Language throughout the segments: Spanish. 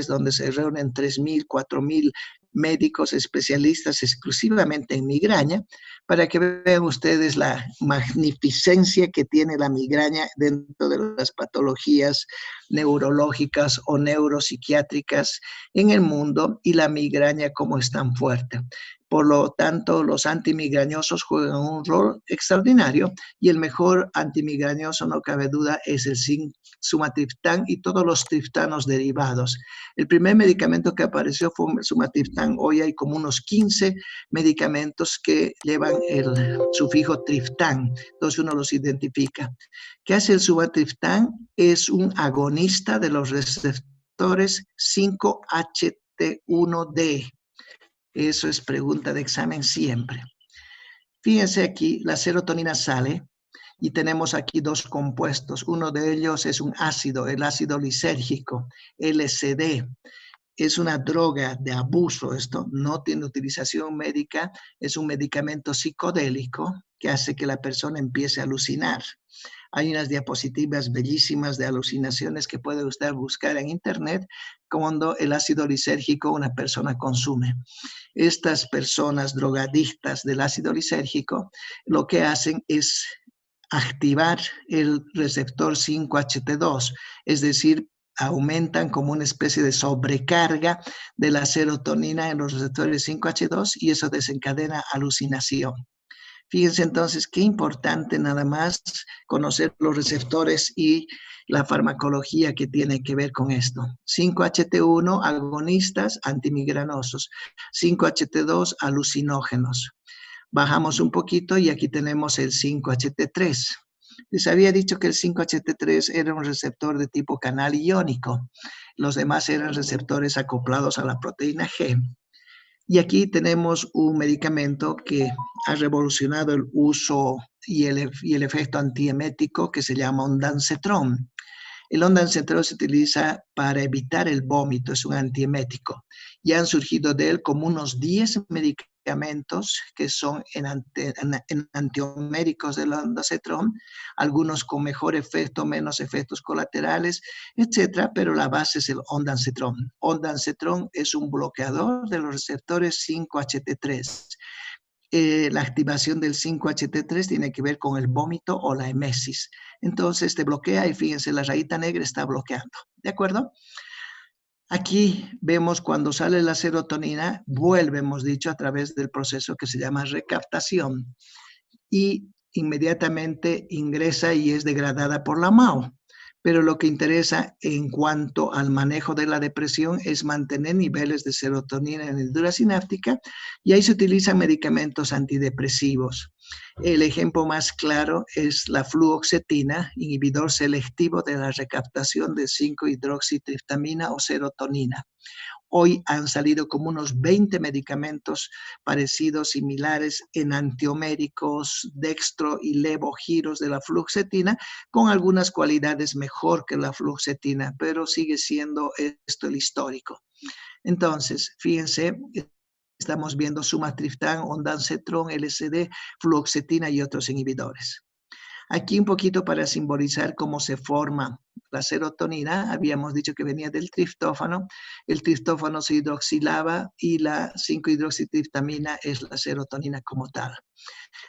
donde se reúnen 3.000, 4.000 médicos especialistas exclusivamente en migraña, para que vean ustedes la magnificencia que tiene la migraña dentro de las patologías neurológicas o neuropsiquiátricas en el mundo y la migraña como es tan fuerte. Por lo tanto, los antimigrañosos juegan un rol extraordinario y el mejor antimigrañoso, no cabe duda, es el sumatriptán y todos los triptanos derivados. El primer medicamento que apareció fue sumatriptán. Hoy hay como unos 15 medicamentos que llevan el sufijo triptán, entonces uno los identifica. ¿Qué hace el sumatriptán? Es un agonista de los receptores 5-HT1D. Eso es pregunta de examen siempre. Fíjense aquí, la serotonina sale y tenemos aquí dos compuestos. Uno de ellos es un ácido, el ácido lisérgico, LSD. Es una droga de abuso, esto no tiene utilización médica, es un medicamento psicodélico que hace que la persona empiece a alucinar. Hay unas diapositivas bellísimas de alucinaciones que puede usted buscar en internet cuando el ácido lisérgico una persona consume. Estas personas drogadictas del ácido lisérgico lo que hacen es activar el receptor 5-HT2, es decir, aumentan como una especie de sobrecarga de la serotonina en los receptores 5-H2 y eso desencadena alucinación. Fíjense entonces qué importante nada más conocer los receptores y la farmacología que tiene que ver con esto. 5-HT1, agonistas antimigranosos. 5-HT2, alucinógenos. Bajamos un poquito y aquí tenemos el 5-HT3. Les había dicho que el 5-HT3 era un receptor de tipo canal iónico. Los demás eran receptores acoplados a la proteína G. Y aquí tenemos un medicamento que ha revolucionado el uso y el efecto antiemético que se llama ondansetron. El ondansetron se utiliza para evitar el vómito, es un antiemético. Ya han surgido de él como unos 10 medicamentos que son en antioméricos del ondansetron, algunos con mejor efecto, menos efectos colaterales, etcétera, pero la base es el ondansetron. Ondansetron es un bloqueador de los receptores 5-HT3. La activación del 5-HT3 tiene que ver con el vómito o la emesis. Entonces te bloquea y fíjense, la rayita negra está bloqueando. ¿De acuerdo? Aquí vemos cuando sale la serotonina, vuelve, hemos dicho, a través del proceso que se llama recaptación y inmediatamente ingresa y es degradada por la MAO. Pero lo que interesa en cuanto al manejo de la depresión es mantener niveles de serotonina en la hendidura sináptica y ahí se utilizan medicamentos antidepresivos. El ejemplo más claro es la fluoxetina, inhibidor selectivo de la recaptación de 5-hidroxitriptamina o serotonina. Hoy han salido como unos 20 medicamentos parecidos, similares en antioméricos, dextro y levogiros de la fluoxetina, con algunas cualidades mejor que la fluoxetina, pero sigue siendo esto el histórico. Entonces, fíjense, estamos viendo sumatriptán, ondansetron, LSD, fluoxetina y otros inhibidores. Aquí un poquito para simbolizar cómo se forma la serotonina. Habíamos dicho que venía del triptófano. El triptófano se hidroxilaba y la 5-hidroxitriptamina es la serotonina como tal.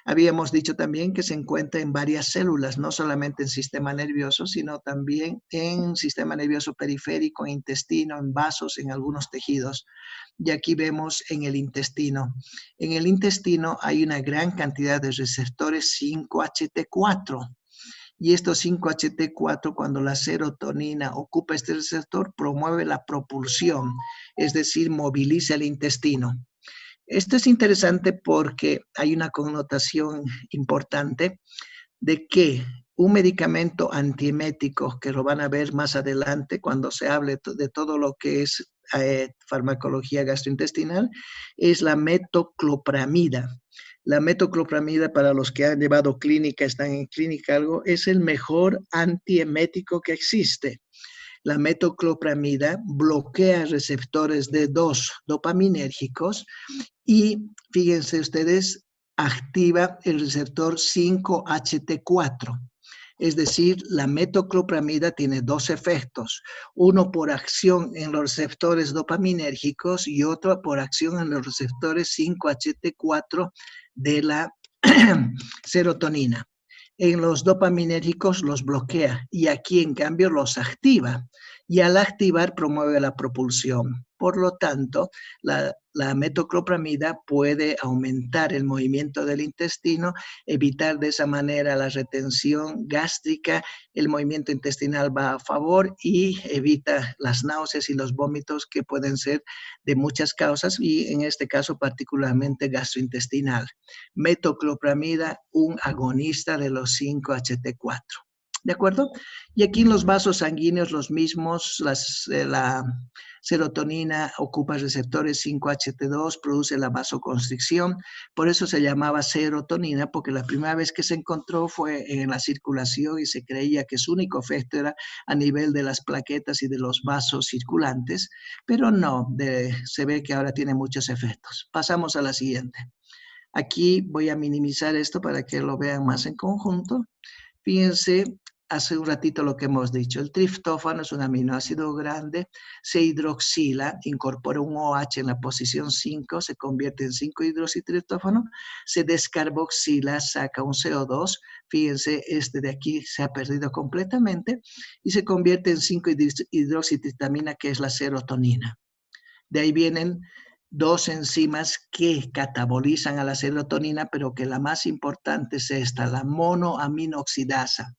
Habíamos dicho también que se encuentra en varias células, no solamente en sistema nervioso, sino también en sistema nervioso periférico, en intestino, en vasos, en algunos tejidos. Y aquí vemos en el intestino. En el intestino hay una gran cantidad de receptores 5-HT4. Y estos 5-HT4, cuando la serotonina ocupa este receptor, promueve la propulsión, es decir, moviliza el intestino. Esto es interesante porque hay una connotación importante de que un medicamento antiemético, que lo van a ver más adelante cuando se hable de todo lo que es farmacología gastrointestinal, es la metoclopramida. La metoclopramida, para los que han llevado clínica, están en clínica algo, es el mejor antiemético que existe. La metoclopramida bloquea receptores D2 dopaminérgicos y fíjense ustedes, activa el receptor 5-HT4. Es decir, la metoclopramida tiene dos efectos, uno por acción en los receptores dopaminérgicos y otro por acción en los receptores 5-HT4 de la serotonina. En los dopaminérgicos los bloquea y aquí en cambio los activa y al activar promueve la propulsión. Por lo tanto, la metoclopramida puede aumentar el movimiento del intestino, evitar de esa manera la retención gástrica, el movimiento intestinal va a favor y evita las náuseas y los vómitos que pueden ser de muchas causas y en este caso particularmente gastrointestinal. Metoclopramida, un agonista de los 5-HT4. ¿De acuerdo? Y aquí en los vasos sanguíneos los mismos, la serotonina ocupa receptores 5-HT2, produce la vasoconstricción, por eso se llamaba serotonina, porque la primera vez que se encontró fue en la circulación y se creía que su único efecto era a nivel de las plaquetas y de los vasos circulantes, pero no, se ve que ahora tiene muchos efectos. Pasamos a la siguiente. Aquí voy a minimizar esto para que lo vean más en conjunto. Fíjense, hace un ratito lo que hemos dicho, el triptófano es un aminoácido grande, se hidroxila, incorpora un OH en la posición 5, se convierte en 5-hidroxitriptófano, se descarboxila, saca un CO2, fíjense, este de aquí se ha perdido completamente, y se convierte en 5-hidroxitriptamina, que es la serotonina. De ahí vienen dos enzimas que catabolizan a la serotonina, pero que la más importante es esta, la monoaminoxidasa.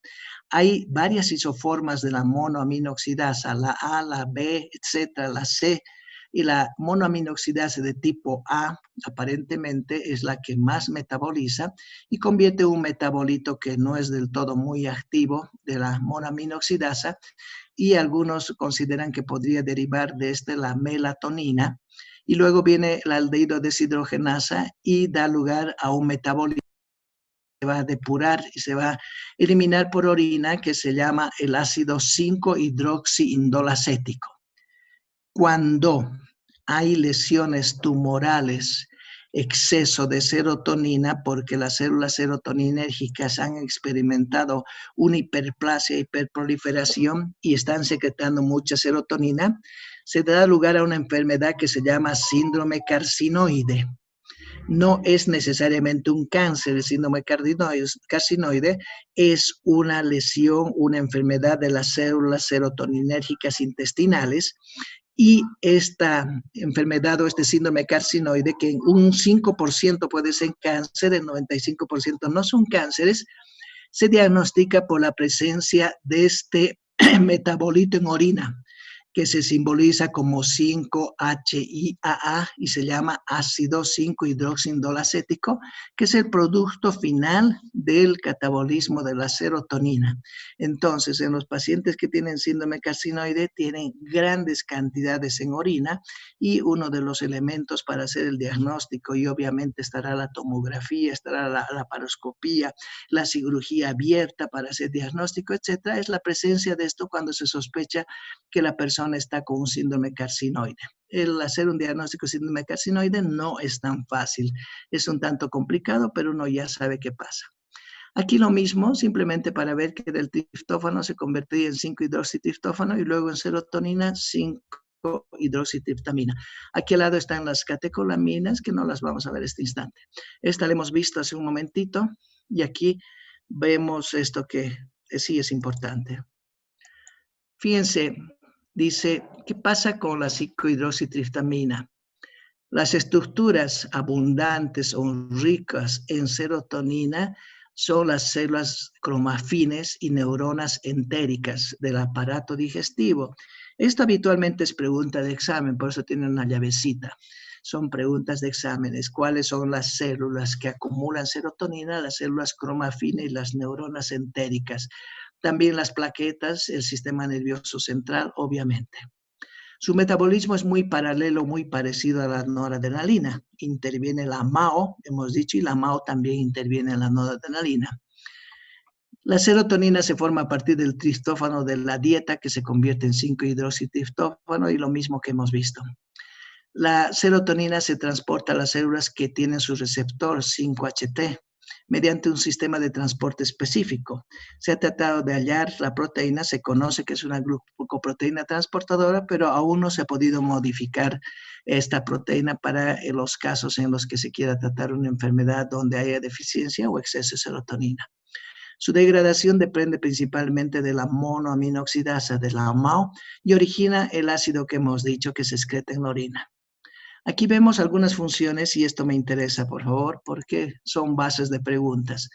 Hay varias isoformas de la monoaminoxidasa, la A, la B, etcétera, la C, y la monoaminoxidasa de tipo A aparentemente es la que más metaboliza y convierte un metabolito que no es del todo muy activo de la monoaminoxidasa y algunos consideran que podría derivar de la melatonina y luego viene la aldehído deshidrogenasa y da lugar a un metabolito que va a depurar y se va a eliminar por orina que se llama el ácido 5-hidroxiindolacético. Cuando hay lesiones tumorales, exceso de serotonina, porque las células serotoninérgicas han experimentado una hiperplasia, hiperproliferación y están secretando mucha serotonina, se da lugar a una enfermedad que se llama síndrome carcinoide. No es necesariamente un cáncer, el síndrome carcinoide es una lesión, una enfermedad de las células serotoninérgicas intestinales y esta enfermedad o este síndrome carcinoide, que en un 5% puede ser cáncer, el 95% no son cánceres, se diagnostica por la presencia de este metabolito en orina, que se simboliza como 5-HIAA y se llama ácido 5-hidroxiindolacético, que es el producto final del catabolismo de la serotonina. Entonces, en los pacientes que tienen síndrome carcinoide, tienen grandes cantidades en orina y uno de los elementos para hacer el diagnóstico, y obviamente estará la tomografía, estará la laparoscopía, la cirugía abierta para hacer diagnóstico, etcétera, es la presencia de esto cuando se sospecha que la persona está con un síndrome carcinoide. El hacer un diagnóstico de síndrome carcinoide no es tan fácil, es un tanto complicado, pero uno ya sabe qué pasa. Aquí lo mismo, simplemente para ver que del triptófano se convertía en 5-hidroxitriptófano y luego en serotonina 5-hidroxitriptamina. Aquí al lado están las catecolaminas, que no las vamos a ver este instante. Esta la hemos visto hace un momentito y aquí vemos esto que sí es importante. Fíjense, dice, ¿qué pasa con la 5-hidroxitriptamina? Las estructuras abundantes o ricas en serotonina son las células cromafines y neuronas entéricas del aparato digestivo. Esto habitualmente es pregunta de examen, por eso tiene una llavecita. Son preguntas de exámenes. ¿Cuáles son las células que acumulan serotonina? Las células cromafines y las neuronas entéricas. También las plaquetas, el sistema nervioso central, obviamente. Su metabolismo es muy paralelo, muy parecido a la noradrenalina. Interviene la MAO, hemos dicho, y la MAO también interviene en la noradrenalina. La serotonina se forma a partir del triptófano de la dieta, que se convierte en 5-hidroxitriptófano, y lo mismo que hemos visto. La serotonina se transporta a las células que tienen su receptor 5-HT. mediante un sistema de transporte específico. Se ha tratado de hallar la proteína, se conoce que es una glucoproteína transportadora, pero aún no se ha podido modificar esta proteína para los casos en los que se quiera tratar una enfermedad donde haya deficiencia o exceso de serotonina. Su degradación depende principalmente de la monoaminoxidasa de la MAO y origina el ácido que hemos dicho que se excreta en la orina. Aquí vemos algunas funciones y esto me interesa, por favor, porque son bases de preguntas.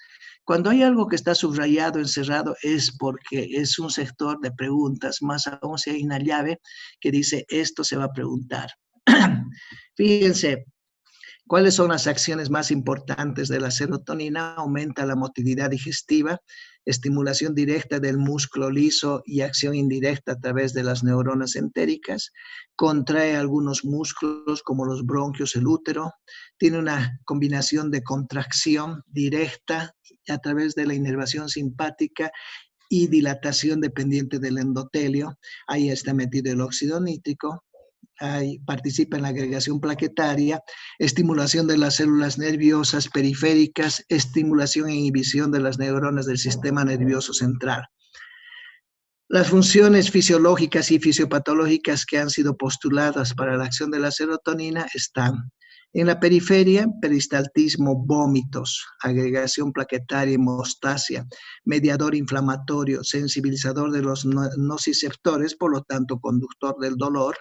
Cuando hay algo que está subrayado, encerrado, es porque es un sector de preguntas, más aún si hay una llave que dice esto se va a preguntar. Fíjense, ¿cuáles son las acciones más importantes de la serotonina? Aumenta la motilidad digestiva, estimulación directa del músculo liso y acción indirecta a través de las neuronas entéricas, contrae algunos músculos como los bronquios, el útero, tiene una combinación de contracción directa a través de la inervación simpática y dilatación dependiente del endotelio. Ahí está metido el óxido nítrico. Participa en la agregación plaquetaria, estimulación de las células nerviosas periféricas, estimulación e inhibición de las neuronas del sistema nervioso central. Las funciones fisiológicas y fisiopatológicas que han sido postuladas para la acción de la serotonina están en la periferia: peristaltismo, vómitos, agregación plaquetaria, hemostasia, mediador inflamatorio, sensibilizador de los nociceptores, por lo tanto conductor del dolor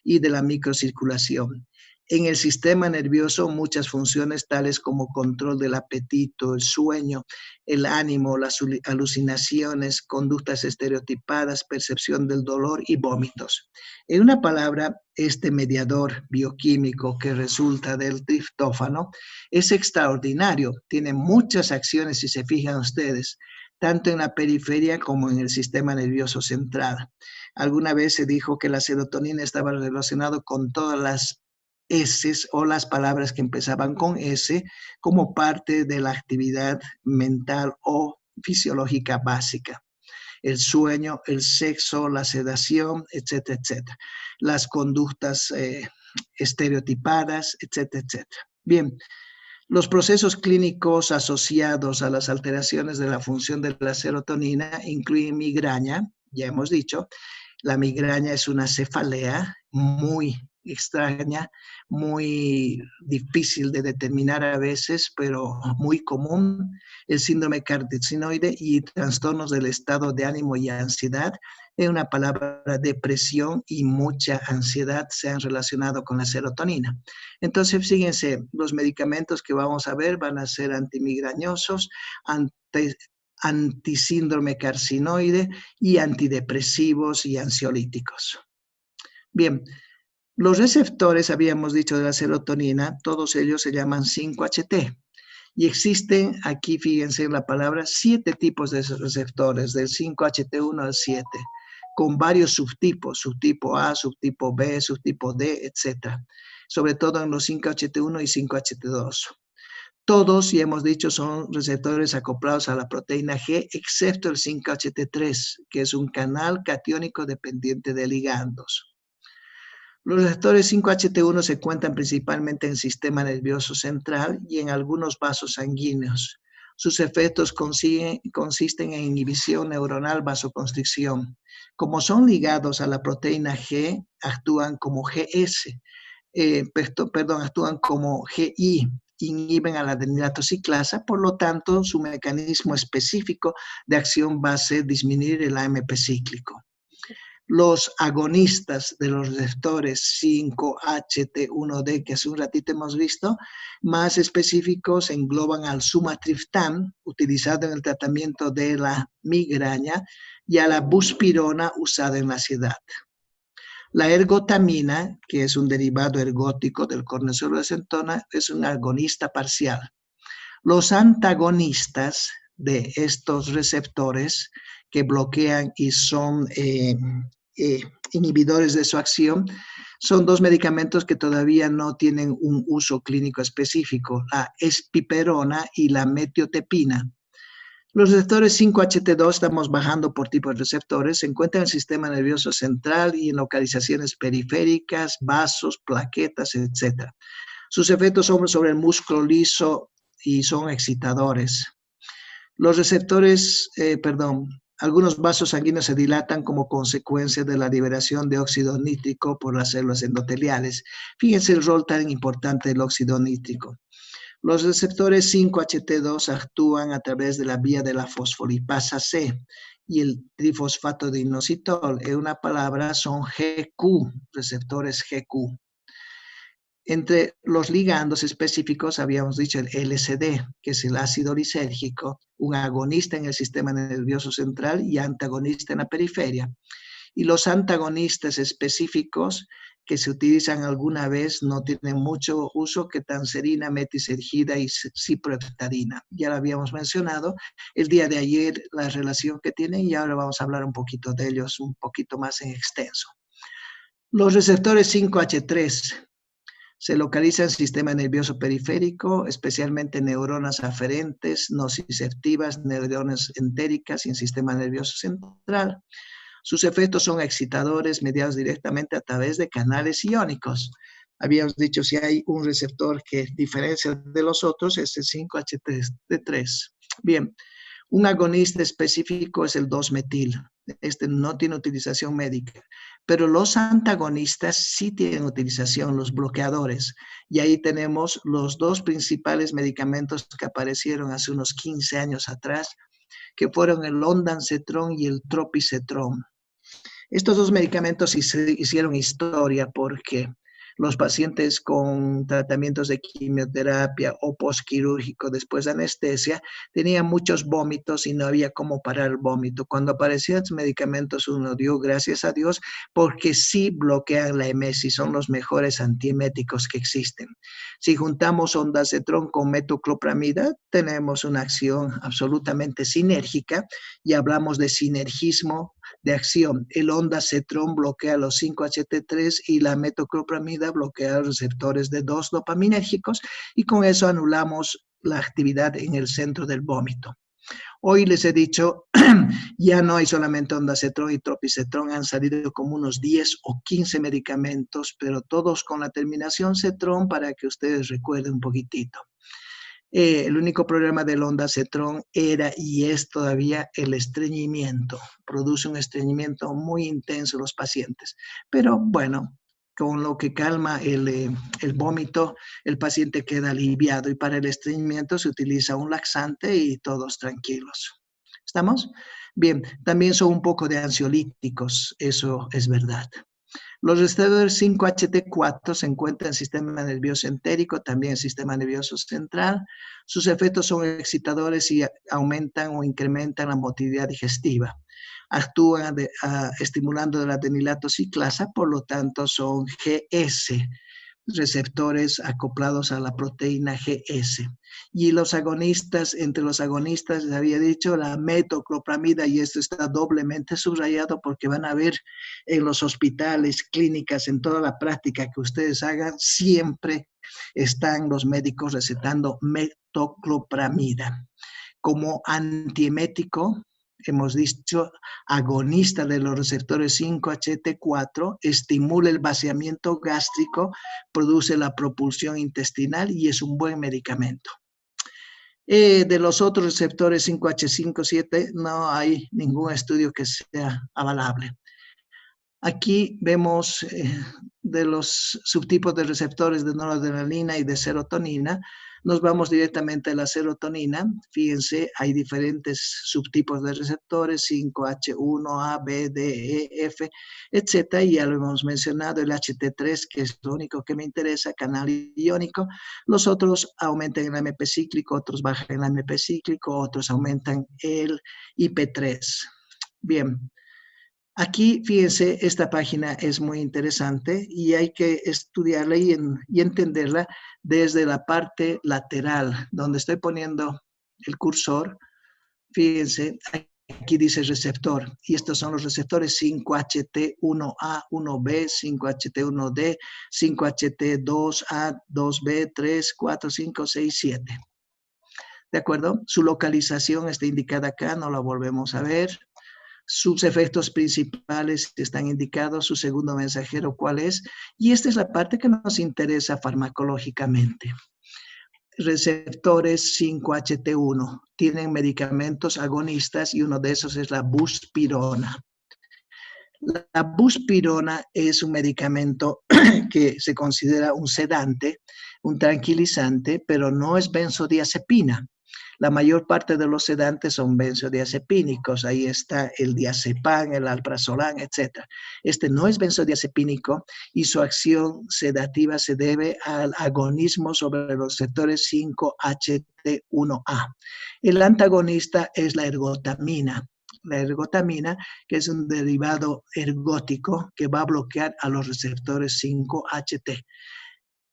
y de la microcirculación. En el sistema nervioso, muchas funciones tales como control del apetito, el sueño, el ánimo, las alucinaciones, conductas estereotipadas, percepción del dolor y vómitos. En una palabra, este mediador bioquímico que resulta del triptófano es extraordinario, tiene muchas acciones, si se fijan ustedes, tanto en la periferia como en el sistema nervioso central. Alguna vez se dijo que la serotonina estaba relacionada con todas las S o las palabras que empezaban con S como parte de la actividad mental o fisiológica básica. El sueño, el sexo, la sedación, etcétera, etcétera. Las conductas estereotipadas, etcétera, etcétera. Bien, los procesos clínicos asociados a las alteraciones de la función de la serotonina incluyen migraña, ya hemos dicho. La migraña es una cefalea muy extraña, muy difícil de determinar a veces, pero muy común. El síndrome carcinoide y trastornos del estado de ánimo y ansiedad. En una palabra, depresión y mucha ansiedad se han relacionado con la serotonina. Entonces, fíjense, los medicamentos que vamos a ver van a ser antimigrañosos, antisíndrome carcinoide y antidepresivos y ansiolíticos. Bien, los receptores, habíamos dicho, de la serotonina, todos ellos se llaman 5-HT. Y existen, aquí fíjense en la palabra, 7 tipos de receptores, del 5-HT1 al 7, con varios subtipos, subtipo A, subtipo B, subtipo D, etc. Sobre todo en los 5-HT1 y 5-HT2. Todos, y hemos dicho, son receptores acoplados a la proteína G, excepto el 5-HT3, que es un canal catiónico dependiente de ligandos. Los receptores 5-HT1 se encuentran principalmente en el sistema nervioso central y en algunos vasos sanguíneos. Sus efectos consisten en inhibición neuronal, vasoconstricción. Como son ligados a la proteína G, actúan como GS, actúan como GI, inhiben a la adenilatociclasa, por lo tanto, su mecanismo específico de acción va a ser disminuir el AMP cíclico. Los agonistas de los receptores 5-HT1D, que hace un ratito hemos visto, más específicos engloban al sumatriptán, utilizado en el tratamiento de la migraña, y a la buspirona, usada en la ansiedad. La ergotamina, que es un derivado ergótico del cortisol de centona, es un agonista parcial. Los antagonistas de estos receptores que bloquean y son inhibidores de su acción son 2 medicamentos que todavía no tienen un uso clínico específico, la espiperona y la metiotepina. Los receptores 5-HT2, estamos bajando por tipo de receptores, se encuentran en el sistema nervioso central y en localizaciones periféricas, vasos, plaquetas, etc. Sus efectos son sobre el músculo liso y son excitadores. Los receptores, algunos vasos sanguíneos se dilatan como consecuencia de la liberación de óxido nítrico por las células endoteliales. Fíjense el rol tan importante del óxido nítrico. Los receptores 5-HT2 actúan a través de la vía de la fosfolipasa C y el trifosfato de inositol. En una palabra, son GQ, receptores GQ. Entre los ligandos específicos habíamos dicho el LSD, que es el ácido lisérgico, un agonista en el sistema nervioso central y antagonista en la periferia. Y los antagonistas específicos que se utilizan alguna vez no tienen mucho uso, que ketanserina, metisergida y ciproheptadina. Ya lo habíamos mencionado el día de ayer, la relación que tienen, y ahora vamos a hablar un poquito de ellos, un poquito más en extenso. Los receptores 5-H3 se localizan en el sistema nervioso periférico, especialmente neuronas aferentes, nociceptivas, neuronas entéricas y en el sistema nervioso central. Sus efectos son excitadores mediados directamente a través de canales iónicos. Habíamos dicho, si hay un receptor que diferencia de los otros, es el 5-HT3. Bien, un agonista específico es el 2-metil. Este no tiene utilización médica, pero los antagonistas sí tienen utilización, los bloqueadores. Y ahí tenemos los dos principales medicamentos que aparecieron hace unos 15 años atrás, que fueron el ondansetron y el tropisetron. Estos dos medicamentos hicieron historia porque los pacientes con tratamientos de quimioterapia o postquirúrgico después de anestesia tenían muchos vómitos y no había cómo parar el vómito. Cuando aparecieron estos medicamentos, uno dio gracias a Dios porque sí bloquean la emesis, son los mejores antieméticos que existen. Si juntamos ondansetron con metoclopramida, tenemos una acción absolutamente sinérgica y hablamos de sinergismo de acción. El ondansetron bloquea los 5-HT3 y la metoclopramida bloquea los receptores de 2 dopaminérgicos y con eso anulamos la actividad en el centro del vómito. Hoy les he dicho, ya no hay solamente ondansetron y tropisetron, han salido como unos 10 o 15 medicamentos, pero todos con la terminación setron para que ustedes recuerden un poquitito. El único problema del ondansetron era y es todavía el estreñimiento. Produce un estreñimiento muy intenso en los pacientes. Pero bueno, con lo que calma el vómito, el paciente queda aliviado y para el estreñimiento se utiliza un laxante y todos tranquilos. ¿Estamos? Bien, también son un poco de ansiolíticos, eso es verdad. Los receptores 5-HT4 se encuentran en el sistema nervioso entérico, también en el sistema nervioso central. Sus efectos son excitadores y aumentan o incrementan la motilidad digestiva. Actúan estimulando la adenilato ciclasa, por lo tanto son GS, receptores acoplados a la proteína GS. Y los agonistas, entre los agonistas, les había dicho la metoclopramida, y esto está doblemente subrayado porque van a ver en los hospitales, clínicas, en toda la práctica que ustedes hagan, siempre están los médicos recetando metoclopramida. Como antiemético, hemos dicho, agonista de los receptores 5-HT4, estimula el vaciamiento gástrico, produce la propulsión intestinal y es un buen medicamento. De los otros receptores 5H5-7 no hay ningún estudio que sea avalable. Aquí vemos de los subtipos de receptores de noradrenalina y de serotonina. Nos vamos directamente a la serotonina. Fíjense, hay diferentes subtipos de receptores, 5H1, A, B, D, E, F, etc. Y ya lo hemos mencionado, el HT3, que es lo único que me interesa, canal iónico. Los otros aumentan el AMP cíclico, otros bajan el AMP cíclico, otros aumentan el IP3. Bien. Aquí, fíjense, esta página es muy interesante y hay que estudiarla y entenderla desde la parte lateral, donde estoy poniendo el cursor. Fíjense, aquí dice receptor, y estos son los receptores 5HT1A, 1B, 5HT1D, 5HT2A, 2B, 3, 4, 5, 6, 7. ¿De acuerdo? Su localización está indicada acá, no la volvemos a ver. Sus efectos principales están indicados, su segundo mensajero cuál es, y esta es la parte que nos interesa farmacológicamente. receptores 5-HT1. Tienen medicamentos agonistas y uno de esos es la buspirona. La buspirona es un medicamento que se considera un sedante, un tranquilizante, pero no es benzodiazepina. La mayor parte de los sedantes son benzodiazepínicos. Ahí está el diazepam, el alprazolam, etc. Este no es benzodiazepínico y su acción sedativa se debe al agonismo sobre los receptores 5-HT1A. El antagonista es la ergotamina. La ergotamina, que es un derivado ergótico que va a bloquear a los receptores 5-HT.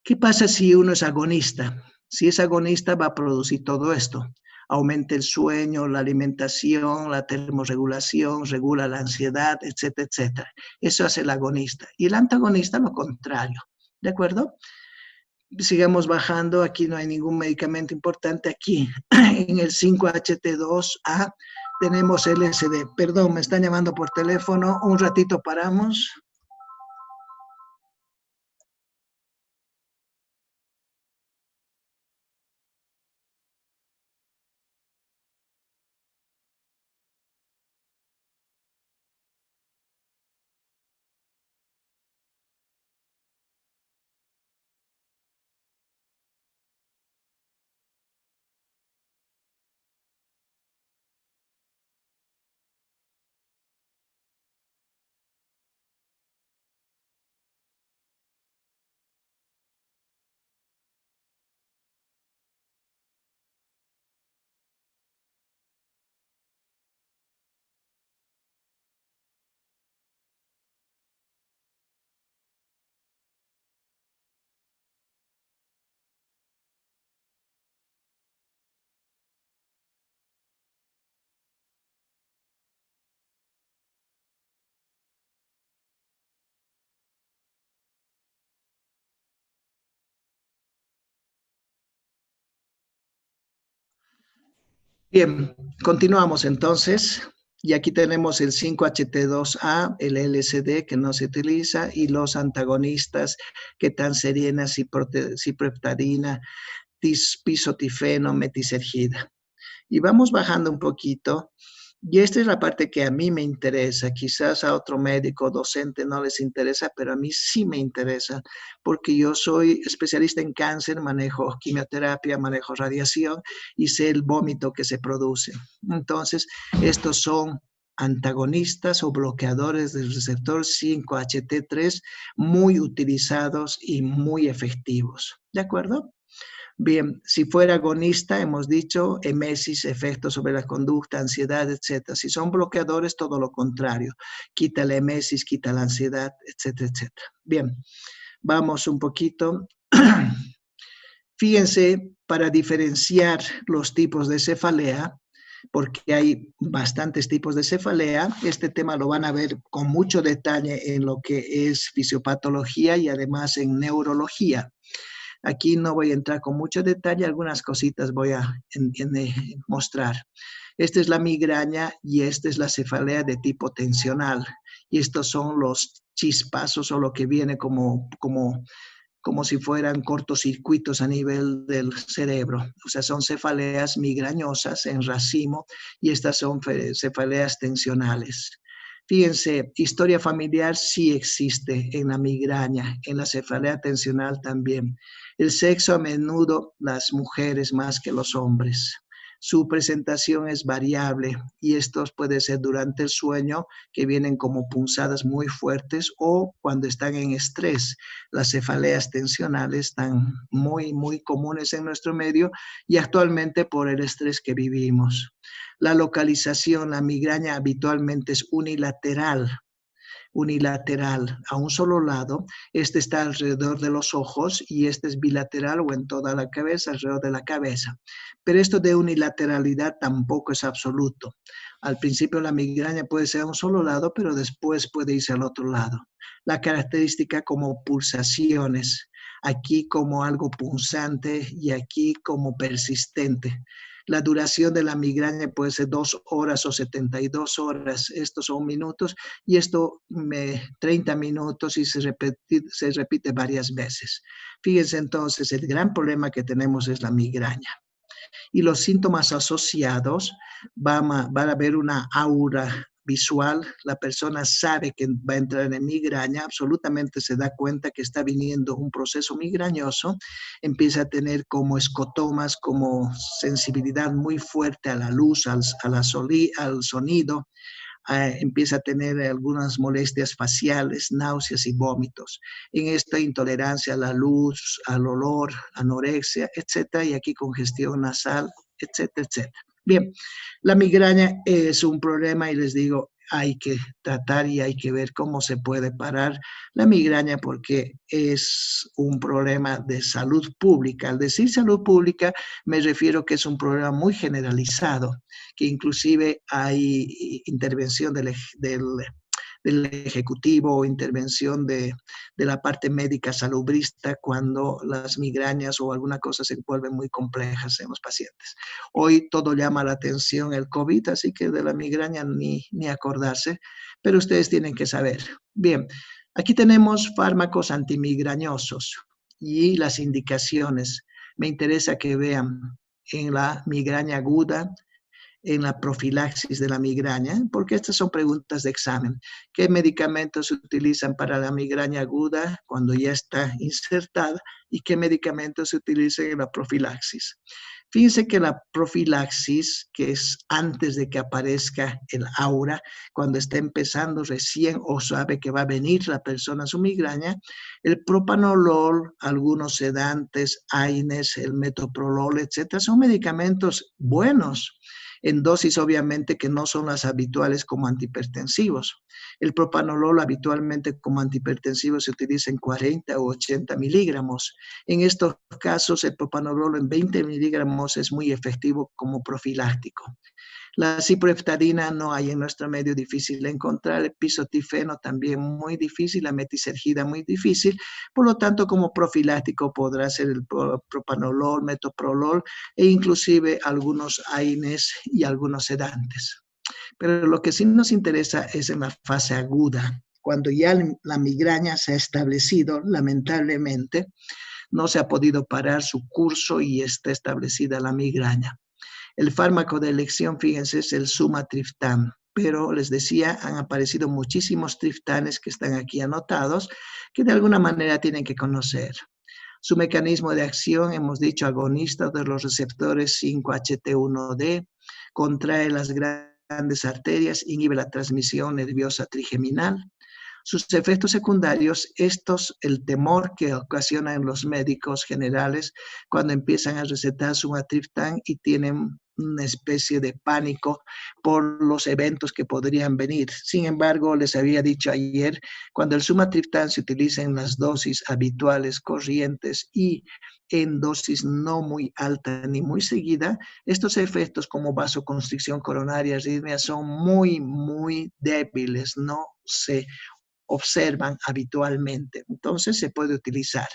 ¿Qué pasa si uno es agonista? Si es agonista va a producir todo esto. Aumenta el sueño, la alimentación, la termorregulación, regula la ansiedad, etcétera, etcétera. Eso hace el agonista. Y el antagonista lo contrario. ¿De acuerdo? Sigamos bajando. Aquí no hay ningún medicamento importante. Aquí en el 5-HT2A tenemos LSD. Perdón, me están llamando por teléfono. Un ratito paramos. Bien, continuamos entonces. Y aquí tenemos el 5-HT2A, el LSD que no se utiliza y los antagonistas que tanserina, ciprofloxacina, pisotufeno, metisergida. Y vamos bajando un poquito. Y esta es la parte que a mí me interesa. Quizás a otro médico, docente no les interesa, pero a mí sí me interesa, porque yo soy especialista en cáncer, manejo quimioterapia, manejo radiación y sé el vómito que se produce. Entonces, estos son antagonistas o bloqueadores del receptor 5-HT3 muy utilizados y muy efectivos. ¿De acuerdo? Bien, si fuera agonista, hemos dicho, emesis, efectos sobre la conducta, ansiedad, etcétera. Si son bloqueadores, todo lo contrario. Quita la emesis, quita la ansiedad, etcétera, etcétera. Bien, vamos un poquito. Fíjense, para diferenciar los tipos de cefalea, porque hay bastantes tipos de cefalea, este tema lo van a ver con mucho detalle en lo que es fisiopatología y además en neurología. Aquí no voy a entrar con mucho detalle, algunas cositas voy a mostrar. Esta es la migraña y esta es la cefalea de tipo tensional. Y estos son los chispazos o lo que viene como si fueran cortocircuitos a nivel del cerebro. O sea, son cefaleas migrañosas en racimo y estas son cefaleas tensionales. Fíjense, historia familiar sí existe en la migraña, en la cefalea tensional también. El sexo a menudo las mujeres más que los hombres. Su presentación es variable y esto puede ser durante el sueño, que vienen como punzadas muy fuertes, o cuando están en estrés. Las cefaleas tensionales están muy comunes en nuestro medio y actualmente por el estrés que vivimos. La localización, la migraña habitualmente es unilateral a un solo lado. Este está alrededor de los ojos y este es bilateral o en toda la cabeza, alrededor de la cabeza. Pero esto de unilateralidad tampoco es absoluto. Al principio la migraña puede ser a un solo lado, pero después puede irse al otro lado. La característica como pulsaciones, aquí como algo punzante y aquí como persistente. La duración de la migraña puede ser 2 horas o 72 horas. Estos son minutos y esto 30 minutos y se repite varias veces. Fíjense entonces, el gran problema que tenemos es la migraña. Y los síntomas asociados, va a haber una aura visual, la persona sabe que va a entrar en migraña, absolutamente se da cuenta que está viniendo un proceso migrañoso, empieza a tener como escotomas, como sensibilidad muy fuerte a la luz, al sonido, empieza a tener algunas molestias faciales, náuseas y vómitos. En esta intolerancia a la luz, al olor, anorexia, etcétera, y aquí congestión nasal, etcétera, etcétera. Bien, la migraña es un problema y les digo, hay que tratar y hay que ver cómo se puede parar la migraña porque es un problema de salud pública. Al decir salud pública, me refiero que es un problema muy generalizado, que inclusive hay intervención del Ejecutivo o intervención de la parte médica salubrista cuando las migrañas o alguna cosa se vuelven muy complejas en los pacientes. Hoy todo llama la atención el COVID, así que de la migraña ni acordarse, pero ustedes tienen que saber. Bien, aquí tenemos fármacos antimigrañosos y las indicaciones. Me interesa que vean en la migraña aguda, en la profilaxis de la migraña, porque estas son preguntas de examen. ¿Qué medicamentos se utilizan para la migraña aguda cuando ya está insertada y qué medicamentos se utilizan en la profilaxis? Fíjense que la profilaxis, que es antes de que aparezca el aura, cuando está empezando recién o sabe que va a venir la persona a su migraña, el propanolol, algunos sedantes, AINES, el metoprolol, etcétera, son medicamentos buenos en dosis obviamente que no son las habituales como antihipertensivos. El propanolol habitualmente como antihipertensivo se utiliza en 40 o 80 miligramos. En estos casos el propanolol en 20 miligramos es muy efectivo como profiláctico. La ciproheptadina no hay en nuestro medio, difícil de encontrar, el pisotifeno también muy difícil, la metisergida muy difícil, por lo tanto como profiláctico podrá ser el propanolol, metoprolol e inclusive algunos AINES y algunos sedantes. Pero lo que sí nos interesa es en la fase aguda, cuando ya la migraña se ha establecido, lamentablemente, no se ha podido parar su curso y está establecida la migraña. El fármaco de elección, fíjense, es el sumatriptán, pero les decía, han aparecido muchísimos triptanes que están aquí anotados, que de alguna manera tienen que conocer. Su mecanismo de acción, hemos dicho, agonista de los receptores 5-HT1D, contrae las grandes arterias, inhibe la transmisión nerviosa trigeminal. Sus efectos secundarios, el temor que ocasiona en los médicos generales cuando empiezan a recetar sumatriptán y tienen una especie de pánico por los eventos que podrían venir. Sin embargo, les había dicho ayer, cuando el sumatriptán se utiliza en las dosis habituales, corrientes y en dosis no muy alta ni muy seguida, estos efectos como vasoconstricción coronaria, arritmia, son muy débiles, no se observan habitualmente. Entonces se puede utilizar.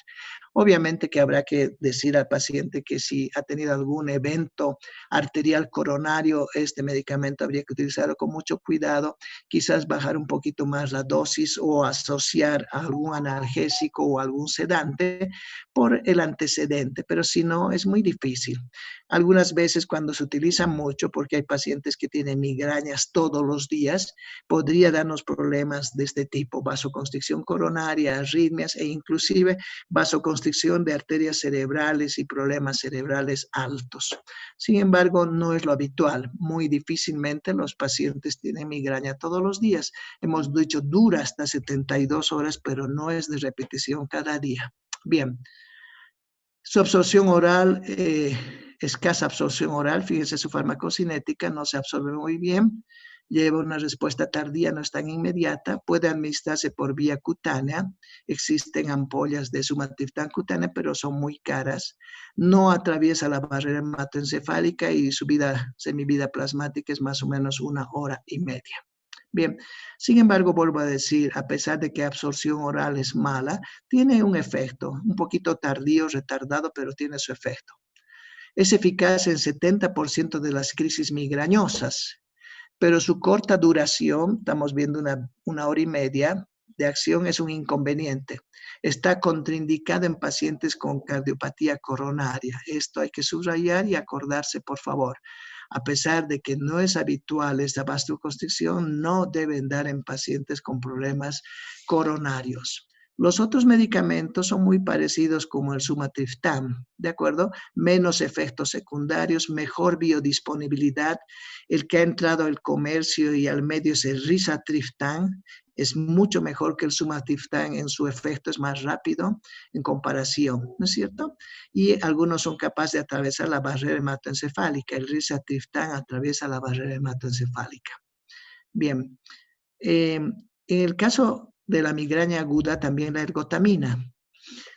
Obviamente que habrá que decir al paciente que si ha tenido algún evento arterial coronario, este medicamento habría que utilizarlo con mucho cuidado, quizás bajar un poquito más la dosis o asociar a algún analgésico o algún sedante por el antecedente, pero si no, es muy difícil. Algunas veces cuando se utiliza mucho, porque hay pacientes que tienen migrañas todos los días, podría darnos problemas de este tipo, vasoconstricción coronaria, arritmias e inclusive vasoconstricción de arterias cerebrales y problemas cerebrales altos. Sin embargo, no es lo habitual. Muy difícilmente los pacientes tienen migraña todos los días. Hemos dicho dura hasta 72 horas, pero no es de repetición cada día. Bien. Su absorción oral, escasa absorción oral, fíjense su farmacocinética, no se absorbe muy bien, lleva una respuesta tardía, no es tan inmediata, puede administrarse por vía cutánea, existen ampollas de sumatriptán cutánea, pero son muy caras, no atraviesa la barrera hematoencefálica y su semivida plasmática es más o menos 1 hora y media. Bien, sin embargo, vuelvo a decir, a pesar de que absorción oral es mala, tiene un efecto, un poquito tardío, retardado, pero tiene su efecto. Es eficaz en 70% de las crisis migrañosas, pero su corta duración, estamos viendo una hora y media de acción, es un inconveniente. Está contraindicado en pacientes con cardiopatía coronaria. Esto hay que subrayar y acordarse, por favor. A pesar de que no es habitual esta vasoconstricción, no deben dar en pacientes con problemas coronarios. Los otros medicamentos son muy parecidos como el sumatriptán, ¿de acuerdo? Menos efectos secundarios, mejor biodisponibilidad. El que ha entrado al comercio y al medio es el rizatriptán. Es mucho mejor que el sumatriptán en su efecto, es más rápido en comparación, ¿no es cierto? Y algunos son capaces de atravesar la barrera hematoencefálica. El rizatriptán atraviesa la barrera hematoencefálica. Bien, en el caso de la migraña aguda, también la ergotamina.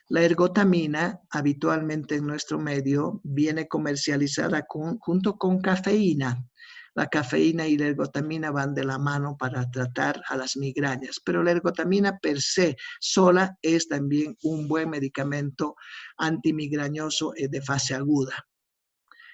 La ergotamina, habitualmente en nuestro medio, viene comercializada junto con cafeína. La cafeína y la ergotamina van de la mano para tratar a las migrañas, pero la ergotamina per se sola es también un buen medicamento antimigrañoso de fase aguda.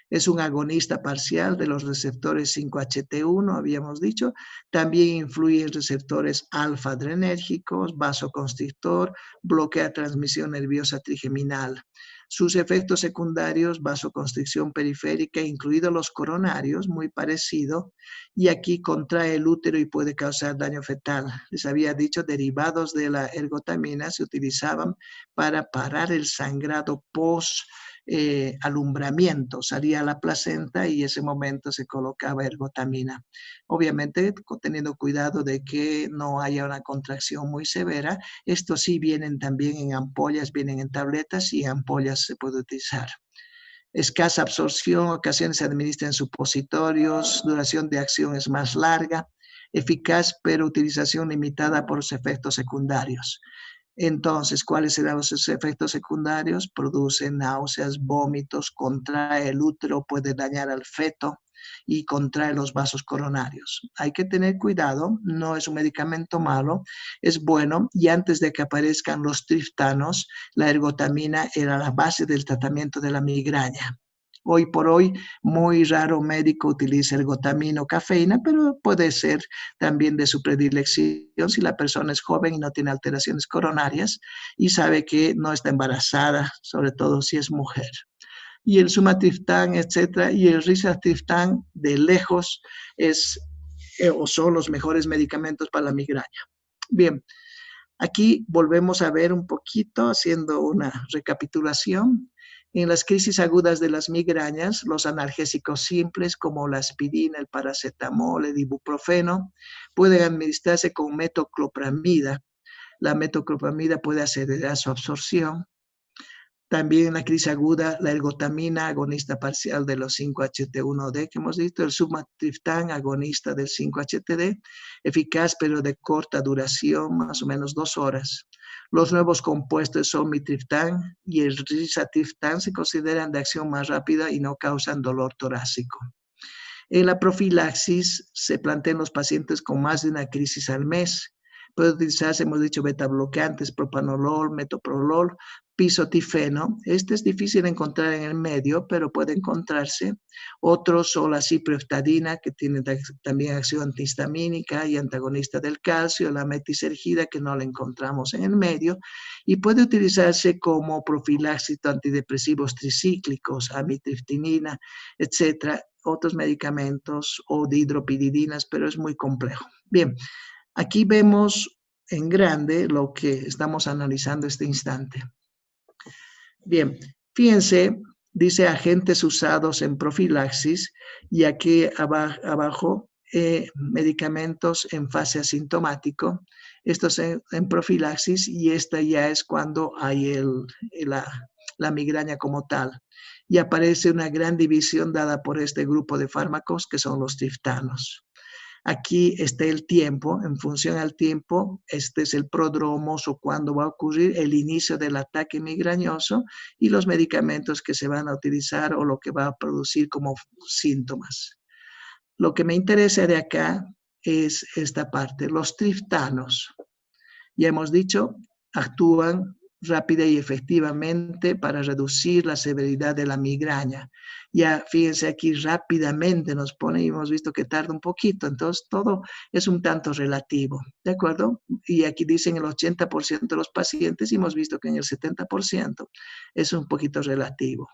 Es un agonista parcial de los receptores 5-HT1, habíamos dicho. También influye en receptores alfa-adrenérgicos, vasoconstrictor, bloquea transmisión nerviosa trigeminal. Sus efectos secundarios, vasoconstricción periférica, incluidos los coronarios, muy parecido, y aquí contrae el útero y puede causar daño fetal. Les había dicho, derivados de la ergotamina se utilizaban para parar el sangrado alumbramiento, salía la placenta y en ese momento se colocaba ergotamina. Obviamente teniendo cuidado de que no haya una contracción muy severa. Estos sí vienen también en ampollas, vienen en tabletas y en ampollas se puede utilizar. Escasa absorción, ocasiones se administra en supositorios, duración de acción es más larga, eficaz pero utilización limitada por los efectos secundarios. Entonces, ¿cuáles serán los efectos secundarios? Produce náuseas, vómitos, contrae el útero, puede dañar al feto y contrae los vasos coronarios. Hay que tener cuidado, no es un medicamento malo, es bueno, y antes de que aparezcan los triptanos, la ergotamina era la base del tratamiento de la migraña. Hoy por hoy, muy raro médico utiliza ergotamina o cafeína, pero puede ser también de su predilección si la persona es joven y no tiene alteraciones coronarias y sabe que no está embarazada, sobre todo si es mujer. Y el sumatriptán, etcétera, y el rizatriptán de lejos es o son los mejores medicamentos para la migraña. Bien, aquí volvemos a ver un poquito, haciendo una recapitulación. En las crisis agudas de las migrañas, los analgésicos simples como la aspirina, el paracetamol, el ibuprofeno, pueden administrarse con metoclopramida. La metoclopramida puede acelerar su absorción. También en la crisis aguda, la ergotamina, agonista parcial de los 5-HT1D que hemos visto, el sumatriptán, agonista del 5-HTD, eficaz pero de corta duración, más o menos 2 horas. Los nuevos compuestos somitriptán y el rizatriptán se consideran de acción más rápida y no causan dolor torácico. En la profilaxis se plantean los pacientes con más de una crisis al mes. Puede utilizarse, hemos dicho, betabloqueantes, propanolol, metoprolol, pisotifeno. Este es difícil de encontrar en el medio, pero puede encontrarse. Otros son la cipreftadina, que tiene también acción antihistamínica y antagonista del calcio, la metisergida, que no la encontramos en el medio, y puede utilizarse como profilaxis antidepresivos tricíclicos, amitriptilina, etcétera, otros medicamentos o de hidropiridinas, pero es muy complejo. Bien, aquí vemos en grande lo que estamos analizando este instante. Bien, fíjense, dice agentes usados en profilaxis y aquí abajo medicamentos en fase asintomático. Esto es en profilaxis y esta ya es cuando hay la migraña como tal. Y aparece una gran división dada por este grupo de fármacos que son los triptanos. Aquí está el tiempo, en función al tiempo, este es el prodromo o cuándo va a ocurrir el inicio del ataque migrañoso y los medicamentos que se van a utilizar o lo que va a producir como síntomas. Lo que me interesa de acá es esta parte, los triptanos. Ya hemos dicho, actúan rápida y efectivamente para reducir la severidad de la migraña. Ya fíjense aquí rápidamente nos pone y hemos visto que tarda un poquito, entonces todo es un tanto relativo, ¿de acuerdo? Y aquí dicen el 80% de los pacientes y hemos visto que en el 70% es un poquito relativo.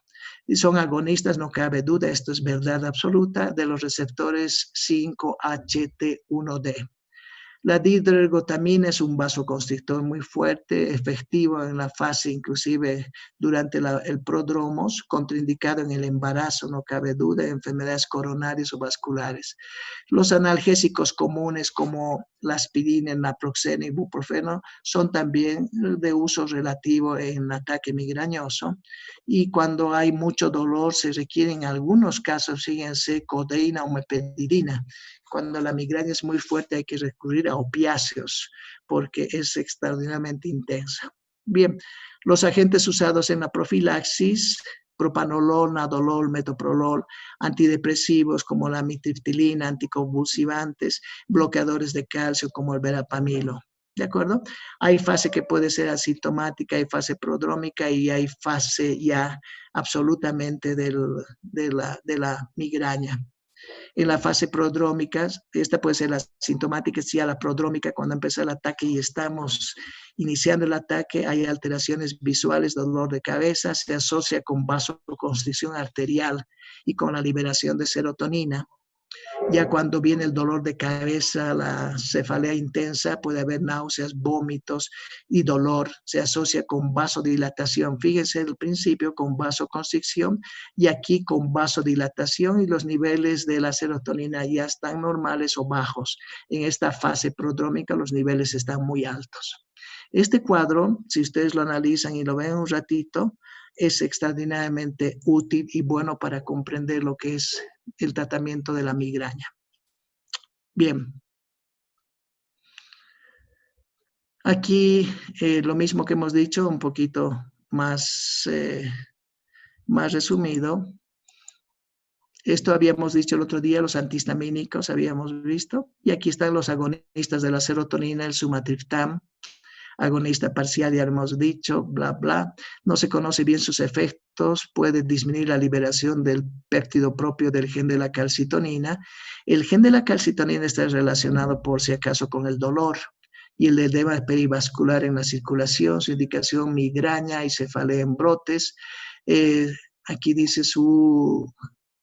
Y son agonistas, no cabe duda, esto es verdad absoluta, de los receptores 5-HT1D. La dihidroergotamina es un vasoconstrictor muy fuerte, efectivo en la fase, inclusive durante el prodromos, contraindicado en el embarazo, no cabe duda, enfermedades coronarias o vasculares. Los analgésicos comunes como la aspirina, el naproxeno y ibuprofeno son también de uso relativo en ataque migrañoso. Y cuando hay mucho dolor se requiere en algunos casos, fíjense, codeína o mepedrina. Cuando la migraña es muy fuerte hay que recurrir a opiáceos porque es extraordinariamente intensa. Bien, los agentes usados en la profilaxis, propanolol, nadolol, metoprolol, antidepresivos como la amitriptilina, anticonvulsivantes, bloqueadores de calcio como el verapamilo. ¿De acuerdo? Hay fase que puede ser asintomática, hay fase prodrómica y hay fase ya absolutamente de la migraña. En la fase prodrómica, esta puede ser la sintomática, sí, a la prodrómica, cuando empieza el ataque y estamos iniciando el ataque, hay alteraciones visuales, dolor de cabeza, se asocia con vasoconstricción arterial y con la liberación de serotonina. Ya cuando viene el dolor de cabeza, la cefalea intensa, puede haber náuseas, vómitos y dolor. Se asocia con vasodilatación. Fíjense el principio con vasoconstricción y aquí con vasodilatación y los niveles de la serotonina ya están normales o bajos. En esta fase prodrómica los niveles están muy altos. Este cuadro, si ustedes lo analizan y lo ven un ratito, es extraordinariamente útil y bueno para comprender lo que es el tratamiento de la migraña. Bien. Aquí lo mismo que hemos dicho, un poquito más resumido. Esto habíamos dicho el otro día, los antihistamínicos habíamos visto. Y aquí están los agonistas de la serotonina, el sumatriptan, agonista parcial, ya hemos dicho, bla, bla. No se conoce bien sus efectos, puede disminuir la liberación del péptido propio del gen de la calcitonina. El gen de la calcitonina está relacionado, por si acaso, con el dolor y el edema perivascular en la circulación, su indicación migraña y cefalea en brotes. Aquí dice su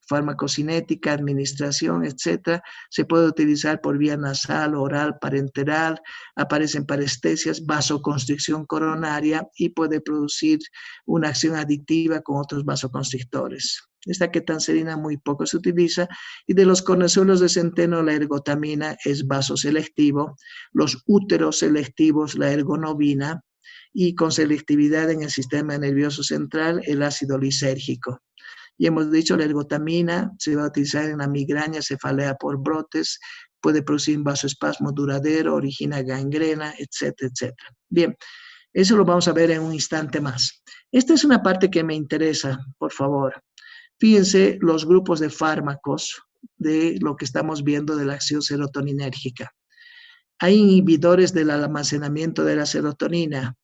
farmacocinética, administración, etcétera. Se puede utilizar por vía nasal, oral, parenteral, aparecen parestesias, vasoconstricción coronaria y puede producir una acción adictiva con otros vasoconstrictores. Esta ketanserina muy poco se utiliza y de los cornezuelos de centeno la ergotamina es vasoselectivo, los úteros selectivos la ergonovina y con selectividad en el sistema nervioso central el ácido lisérgico. Y hemos dicho, la ergotamina se va a utilizar en la migraña, cefalea por brotes, puede producir un vasoespasmo duradero, origina gangrena, etcétera, etcétera. Bien, eso lo vamos a ver en un instante más. Esta es una parte que me interesa, por favor. Fíjense los grupos de fármacos de lo que estamos viendo de la acción serotoninérgica. Hay inhibidores del almacenamiento de la serotonina,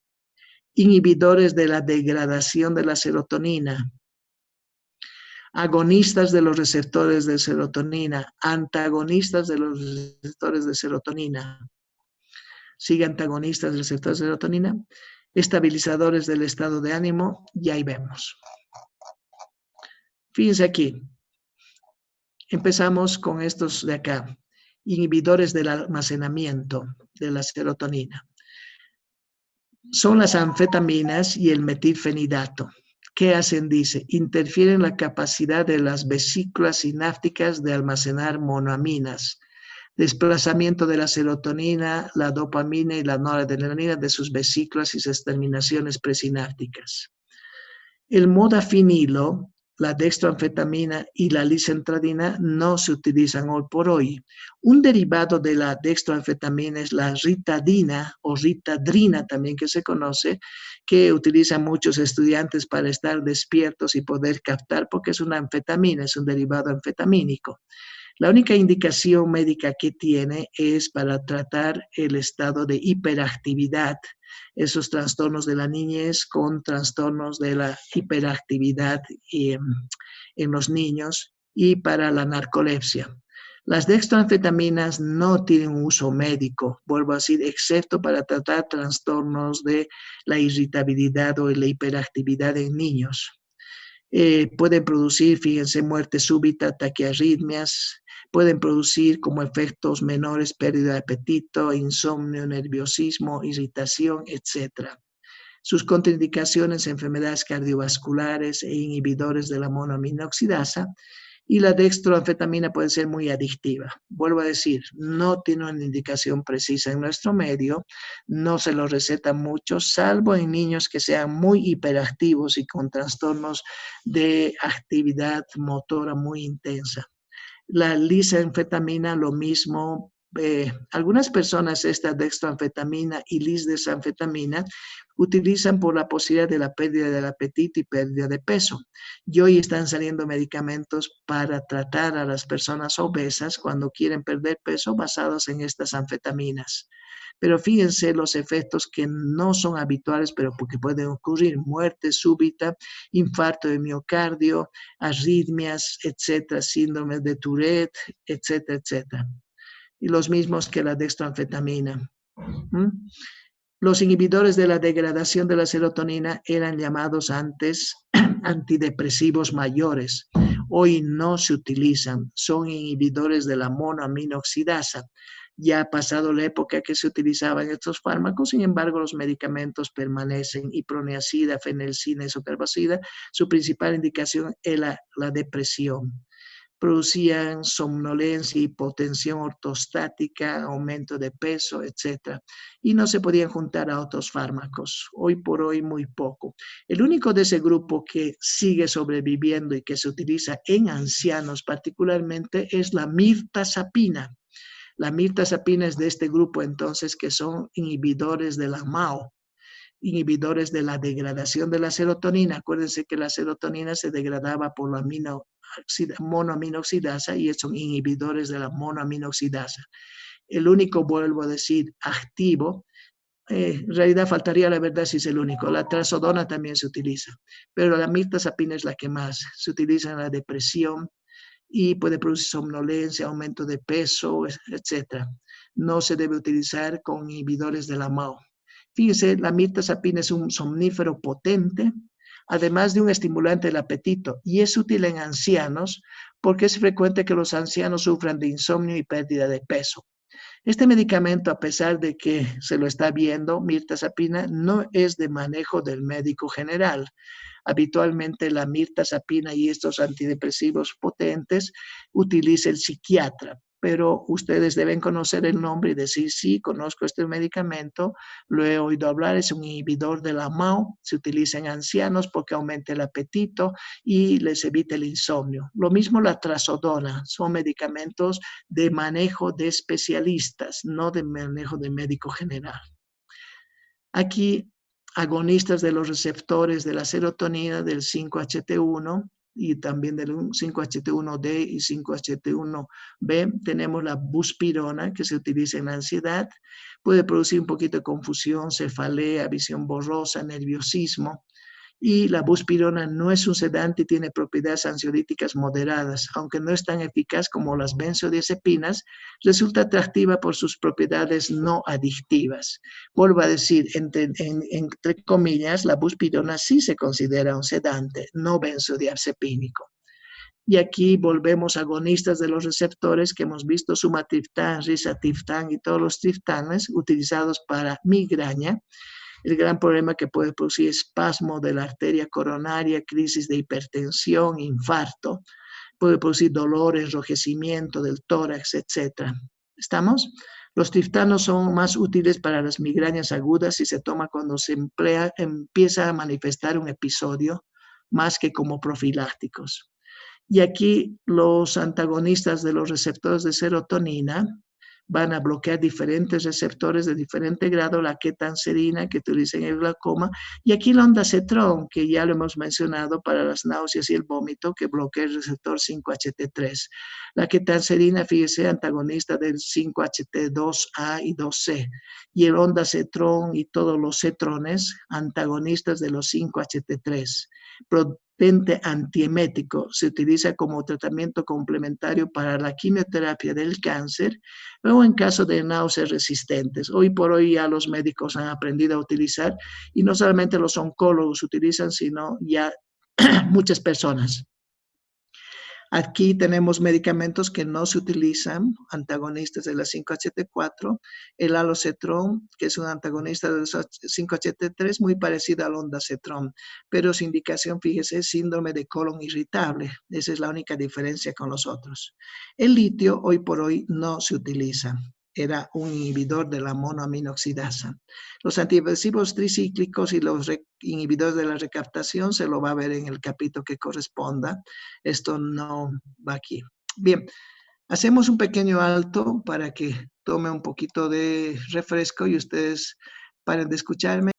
inhibidores de la degradación de la serotonina, agonistas de los receptores de serotonina, antagonistas de los receptores de serotonina, sigue antagonistas del receptor de serotonina, estabilizadores del estado de ánimo, y ahí vemos. Fíjense aquí, empezamos con estos de acá, inhibidores del almacenamiento de la serotonina. Son las anfetaminas y el metilfenidato. ¿Qué hacen? Dice, interfieren en la capacidad de las vesículas sinápticas de almacenar monoaminas, desplazamiento de la serotonina, la dopamina y la noradrenalina de sus vesículas y sus terminaciones presinápticas. El modafinilo, la dextroanfetamina y la lisentradina no se utilizan hoy por hoy. Un derivado de la dextroanfetamina es la ritadina o ritadrina también que se conoce, que utilizan muchos estudiantes para estar despiertos y poder captar porque es una anfetamina, es un derivado anfetamínico. La única indicación médica que tiene es para tratar el estado de hiperactividad esos trastornos de la niñez con trastornos de la hiperactividad en los niños y para la narcolepsia. Las dextroanfetaminas no tienen un uso médico, vuelvo a decir, excepto para tratar trastornos de la irritabilidad o la hiperactividad en niños. Pueden producir, fíjense, muerte súbita, taquiarritmias, pueden producir como efectos menores pérdida de apetito, insomnio, nerviosismo, irritación, etc. Sus contraindicaciones, enfermedades cardiovasculares e inhibidores de la monoaminoxidasa, y la dextroanfetamina puede ser muy adictiva. Vuelvo a decir, no tiene una indicación precisa en nuestro medio, no se lo receta mucho, salvo en niños que sean muy hiperactivos y con trastornos de actividad motora muy intensa. La lisenfetamina, lo mismo. Algunas personas esta dextroanfetamina y lisdesanfetamina utilizan por la posibilidad de la pérdida del apetito y pérdida de peso. Y hoy están saliendo medicamentos para tratar a las personas obesas cuando quieren perder peso basados en estas anfetaminas. Pero fíjense los efectos que no son habituales, pero porque pueden ocurrir: muerte súbita, infarto de miocardio, arritmias, etcétera, síndromes de Tourette, etcétera, etcétera. Y los mismos que la dextroanfetamina. Los inhibidores de la degradación de la serotonina eran llamados antes antidepresivos mayores. Hoy no se utilizan, son inhibidores de la monoaminoxidasa. Ya ha pasado la época que se utilizaban estos fármacos, sin embargo los medicamentos permanecen: iproniazida, fenelcina, isocarbazida. Su principal indicación es la depresión. Producían somnolencia, hipotensión ortostática, aumento de peso, etc. Y no se podían juntar a otros fármacos. Hoy por hoy muy poco. El único de ese grupo que sigue sobreviviendo y que se utiliza en ancianos particularmente es la mirtazapina. La mirtazapina es de este grupo entonces que son inhibidores de la MAO, inhibidores de la degradación de la serotonina. Acuérdense que la serotonina se degradaba por la monoaminoxidasa y son inhibidores de la monoaminoxidasa. El único, vuelvo a decir, activo, en realidad faltaría la verdad si es el único. La trazodona también se utiliza, pero la mirtazapina es la que más se utiliza en la depresión y puede producir somnolencia, aumento de peso, etc. No se debe utilizar con inhibidores de la MAO. Fíjense, la mirtazapina es un somnífero potente, además de un estimulante del apetito, y es útil en ancianos porque es frecuente que los ancianos sufran de insomnio y pérdida de peso. Este medicamento, a pesar de que se lo está viendo, mirtazapina, no es de manejo del médico general. Habitualmente la mirtazapina y estos antidepresivos potentes utiliza el psiquiatra, pero ustedes deben conocer el nombre y decir: sí, conozco este medicamento, lo he oído hablar, es un inhibidor de la MAO, se utiliza en ancianos porque aumenta el apetito y les evita el insomnio. Lo mismo la trazodona, son medicamentos de manejo de especialistas, no de manejo de médico general. Aquí, agonistas de los receptores de la serotonina del 5-HT1 y también del 5-HT1D y 5-HT1B, tenemos la buspirona, que se utiliza en la ansiedad. Puede producir un poquito de confusión, cefalea, visión borrosa, nerviosismo. Y la buspirona no es un sedante y tiene propiedades ansiolíticas moderadas. Aunque no es tan eficaz como las benzodiazepinas, resulta atractiva por sus propiedades no adictivas. Vuelvo a decir, entre comillas, la buspirona sí se considera un sedante, no benzodiazepínico. Y aquí volvemos a agonistas de los receptores que hemos visto: sumatriptán, rizatriptán y todos los triptanes utilizados para migraña. El gran problema que puede producir espasmo de la arteria coronaria, crisis de hipertensión, infarto, puede producir dolor, enrojecimiento del tórax, etc. ¿Estamos? Los triptanos son más útiles para las migrañas agudas si se toma cuando se empieza a manifestar un episodio, más que como profilácticos. Y aquí los antagonistas de los receptores de serotonina van a bloquear diferentes receptores de diferente grado, la ketanserina que utiliza en el glaucoma, y aquí la ondansetron, que ya lo hemos mencionado para las náuseas y el vómito, que bloquea el receptor 5-HT3. La ketanserina, fíjese, antagonista del 5-HT2A y 2C, y el ondansetron y todos los cetrones, antagonistas de los 5-HT3. Potente antiemético, se utiliza como tratamiento complementario para la quimioterapia del cáncer o en caso de náuseas resistentes. Hoy por hoy ya los médicos han aprendido a utilizar, y no solamente los oncólogos utilizan, sino ya muchas personas. Aquí tenemos medicamentos que no se utilizan, antagonistas de la 5-HT4, el alocetrón, que es un antagonista de la 5-HT3, muy parecido al ondansetron, pero su indicación, fíjese, es síndrome de colon irritable. Esa es la única diferencia con los otros. El litio, hoy por hoy, no se utiliza. Era un inhibidor de la monoaminoxidasa. Los antidepresivos tricíclicos y los inhibidores de la recaptación se lo va a ver en el capítulo que corresponda. Esto no va aquí. Bien, hacemos un pequeño alto para que tome un poquito de refresco y ustedes paren de escucharme.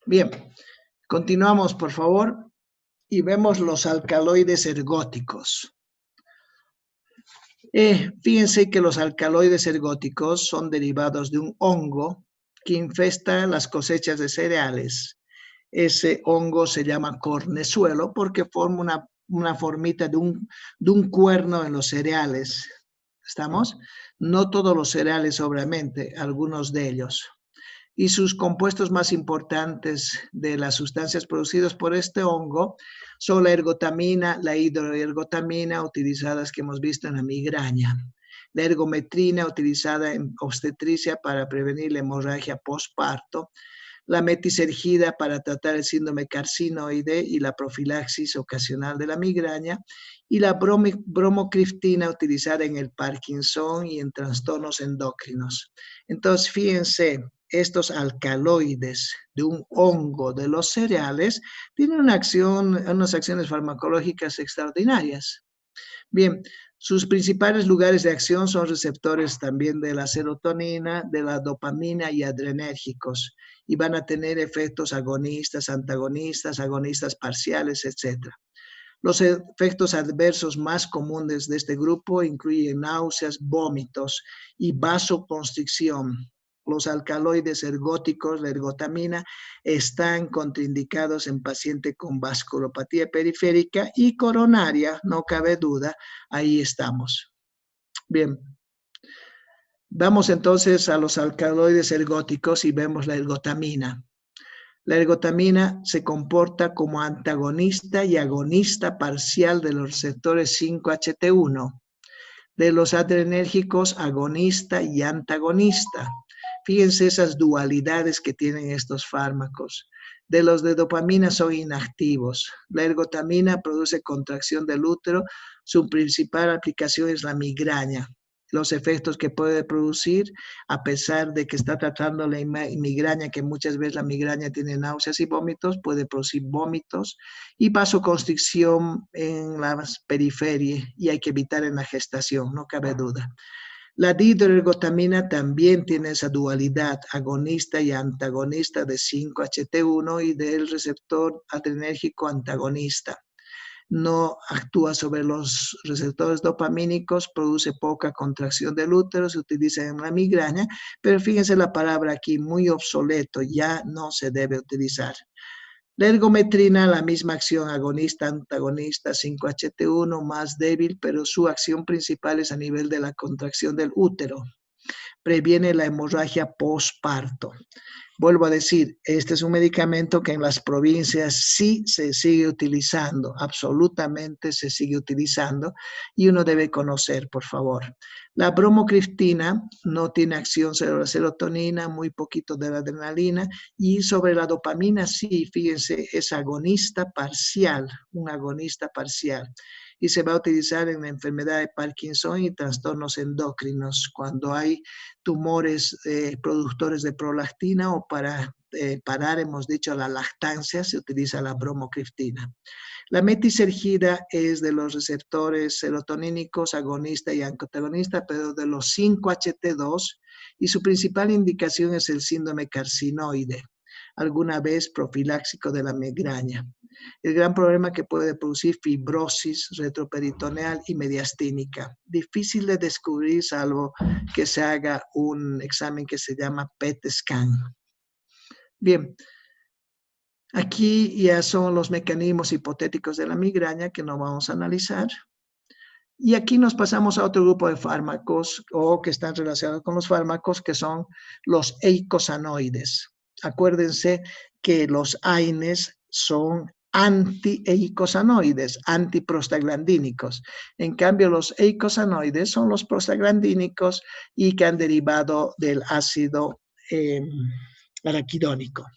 Bien, continuamos, por favor, y vemos los alcaloides ergóticos. Fíjense que los alcaloides ergóticos son derivados de un hongo que infesta las cosechas de cereales. Ese hongo se llama cornezuelo porque forma una formita de un cuerno en los cereales. ¿Estamos? No todos los cereales, obviamente, algunos de ellos. Y sus compuestos más importantes de las sustancias producidas por este hongo son la ergotamina, la hidroergotamina, utilizadas que hemos visto en la migraña, la ergometrina, utilizada en obstetricia para prevenir la hemorragia postparto, la metisergida para tratar el síndrome carcinoide y la profilaxis ocasional de la migraña, y la bromocriptina utilizada en el Parkinson y en trastornos endocrinos. Entonces, fíjense, estos alcaloides de un hongo de los cereales tienen unas acciones farmacológicas extraordinarias. Bien, sus principales lugares de acción son receptores también de la serotonina, de la dopamina y adrenérgicos, y van a tener efectos agonistas, antagonistas, agonistas parciales, etc. Los efectos adversos más comunes de este grupo incluyen náuseas, vómitos y vasoconstricción. Los alcaloides ergóticos, la ergotamina, están contraindicados en pacientes con vasculopatía periférica y coronaria, no cabe duda, ahí estamos. Bien, vamos entonces a los alcaloides ergóticos y vemos la ergotamina. La ergotamina se comporta como antagonista y agonista parcial de los receptores 5-HT1, de los adrenérgicos agonista y antagonista. Fíjense esas dualidades que tienen estos fármacos. De los de dopamina son inactivos. La ergotamina produce contracción del útero. Su principal aplicación es la migraña. Los efectos que puede producir, a pesar de que está tratando la migraña, que muchas veces la migraña tiene náuseas y vómitos, puede producir vómitos y vasoconstricción en las periferias y hay que evitar en la gestación, no cabe duda. La dihidroergotamina también tiene esa dualidad agonista y antagonista de 5-HT1 y del receptor adrenérgico antagonista. No actúa sobre los receptores dopamínicos, produce poca contracción del útero, se utiliza en la migraña, pero fíjense la palabra aquí, muy obsoleto, ya no se debe utilizar. La ergometrina, la misma acción agonista-antagonista, 5-HT1, más débil, pero su acción principal es a nivel de la contracción del útero. Previene la hemorragia postparto. Vuelvo a decir, este es un medicamento que en las provincias sí se sigue utilizando, absolutamente se sigue utilizando y uno debe conocer, por favor. La bromocriptina no tiene acción sobre la serotonina, muy poquito de la adrenalina y sobre la dopamina sí, fíjense, es agonista parcial, un agonista parcial. Y se va a utilizar en la enfermedad de Parkinson y trastornos endocrinos cuando hay tumores productores de prolactina o para parar, hemos dicho, la lactancia, se utiliza la bromocriptina. La metisergida es de los receptores serotonínicos, agonista y antagonista, pero de los 5-HT2 y su principal indicación es el síndrome carcinoide, alguna vez profiláxico de la migraña. El gran problema que puede producir fibrosis retroperitoneal y mediastínica. Difícil de descubrir salvo que se haga un examen que se llama PET scan. Bien, aquí ya son los mecanismos hipotéticos de la migraña que no vamos a analizar. Y aquí nos pasamos a otro grupo de fármacos o que están relacionados con los fármacos que son los eicosanoides. Acuérdense que los AINES son anti-eicosanoides, antiprostaglandínicos. En cambio, los eicosanoides son los prostaglandínicos y que han derivado del ácido araquidónico.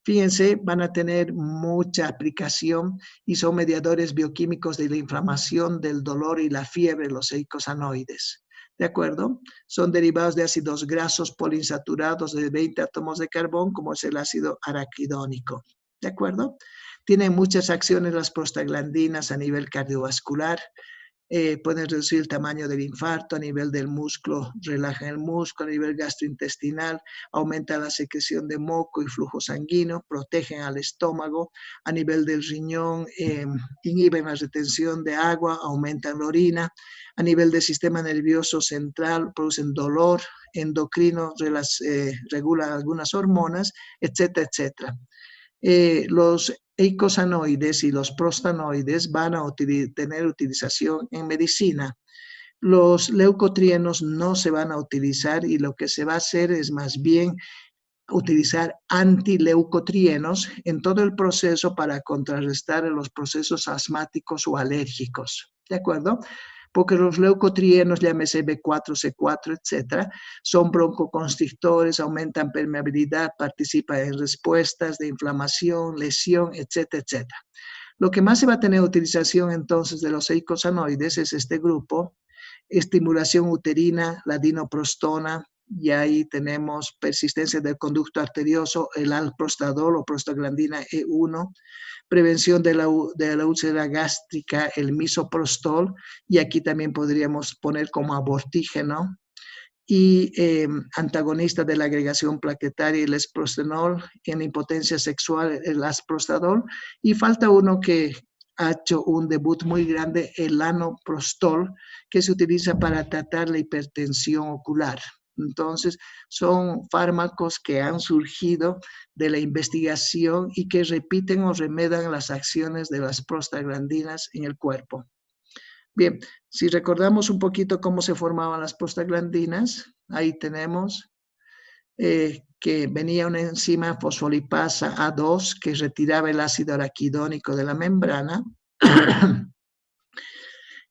Fíjense, van a tener mucha aplicación y son mediadores bioquímicos de la inflamación, del dolor y la fiebre, los eicosanoides. ¿De acuerdo? Son derivados de ácidos grasos poliinsaturados de 20 átomos de carbón, como es el ácido araquidónico. ¿De acuerdo? Tienen muchas acciones las prostaglandinas a nivel cardiovascular. Pueden reducir el tamaño del infarto a nivel del músculo, relajan el músculo a nivel gastrointestinal, aumentan la secreción de moco y flujo sanguíneo, protegen al estómago a nivel del riñón, inhiben la retención de agua, aumentan la orina, a nivel del sistema nervioso central producen dolor, endocrino, regulan algunas hormonas, etcétera, etcétera. Los eicosanoides y los prostanoides van a tener utilización en medicina. Los leucotrienos no se van a utilizar y lo que se va a hacer es más bien utilizar antileucotrienos en todo el proceso para contrarrestar los procesos asmáticos o alérgicos. ¿De acuerdo? Porque los leucotrienos, llámese B4, C4, etcétera, son broncoconstrictores, aumentan permeabilidad, participan en respuestas de inflamación, lesión, etcétera, etcétera. Lo que más se va a tener utilización entonces de los eicosanoides es este grupo, estimulación uterina, la dinoprostona, y ahí tenemos persistencia del conducto arterioso, el alprostadol o prostaglandina E1, prevención de la úlcera gástrica, el misoprostol, y aquí también podríamos poner como abortígeno, y antagonista de la agregación plaquetaria, el esprostenol, en impotencia sexual, el asprostadol, y falta uno que ha hecho un debut muy grande, el lanoprostol, que se utiliza para tratar la hipertensión ocular. Entonces, son fármacos que han surgido de la investigación y que repiten o remedan las acciones de las prostaglandinas en el cuerpo. Bien, si recordamos un poquito cómo se formaban las prostaglandinas, ahí tenemos que venía una enzima fosfolipasa A2 que retiraba el ácido araquidónico de la membrana.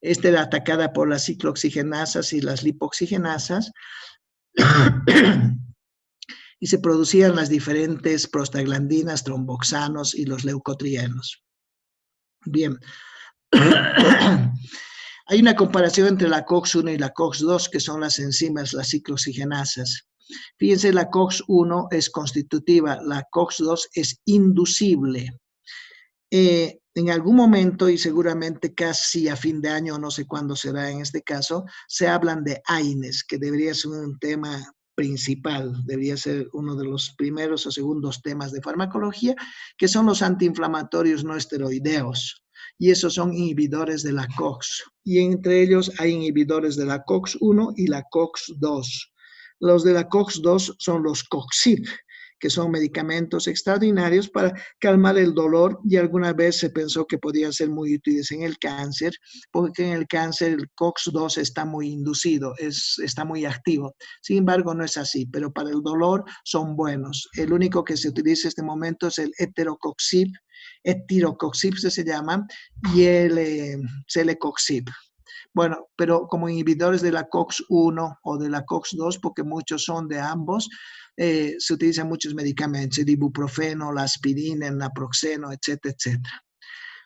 Esta era atacada por las ciclooxigenasas y las lipoxigenasas. y se producían las diferentes prostaglandinas, tromboxanos y los leucotrienos. Bien. Hay una comparación entre la COX-1 y la COX-2, que son las enzimas, las ciclooxigenasas. Fíjense, la COX-1 es constitutiva, la COX-2 es inducible. En algún momento, y seguramente casi a fin de año, no sé cuándo será en este caso, se hablan de AINES, que debería ser un tema principal, debería ser uno de los primeros o segundos temas de farmacología, que son los antiinflamatorios no esteroideos. Y esos son inhibidores de la COX. Y entre ellos hay inhibidores de la COX-1 y la COX-2. Los de la COX-2 son los COXIP, que son medicamentos extraordinarios para calmar el dolor, y alguna vez se pensó que podían ser muy útiles en el cáncer, porque en el cáncer el COX-2 está muy inducido, está muy activo. Sin embargo, no es así, pero para el dolor son buenos. El único que se utiliza en este momento es el etirocoxib se llama, y el celecoxib. Bueno, pero como inhibidores de la COX-1 o de la COX-2, porque muchos son de ambos, se utilizan muchos medicamentos, el ibuprofeno, la aspirina, el naproxeno, etcétera, etcétera.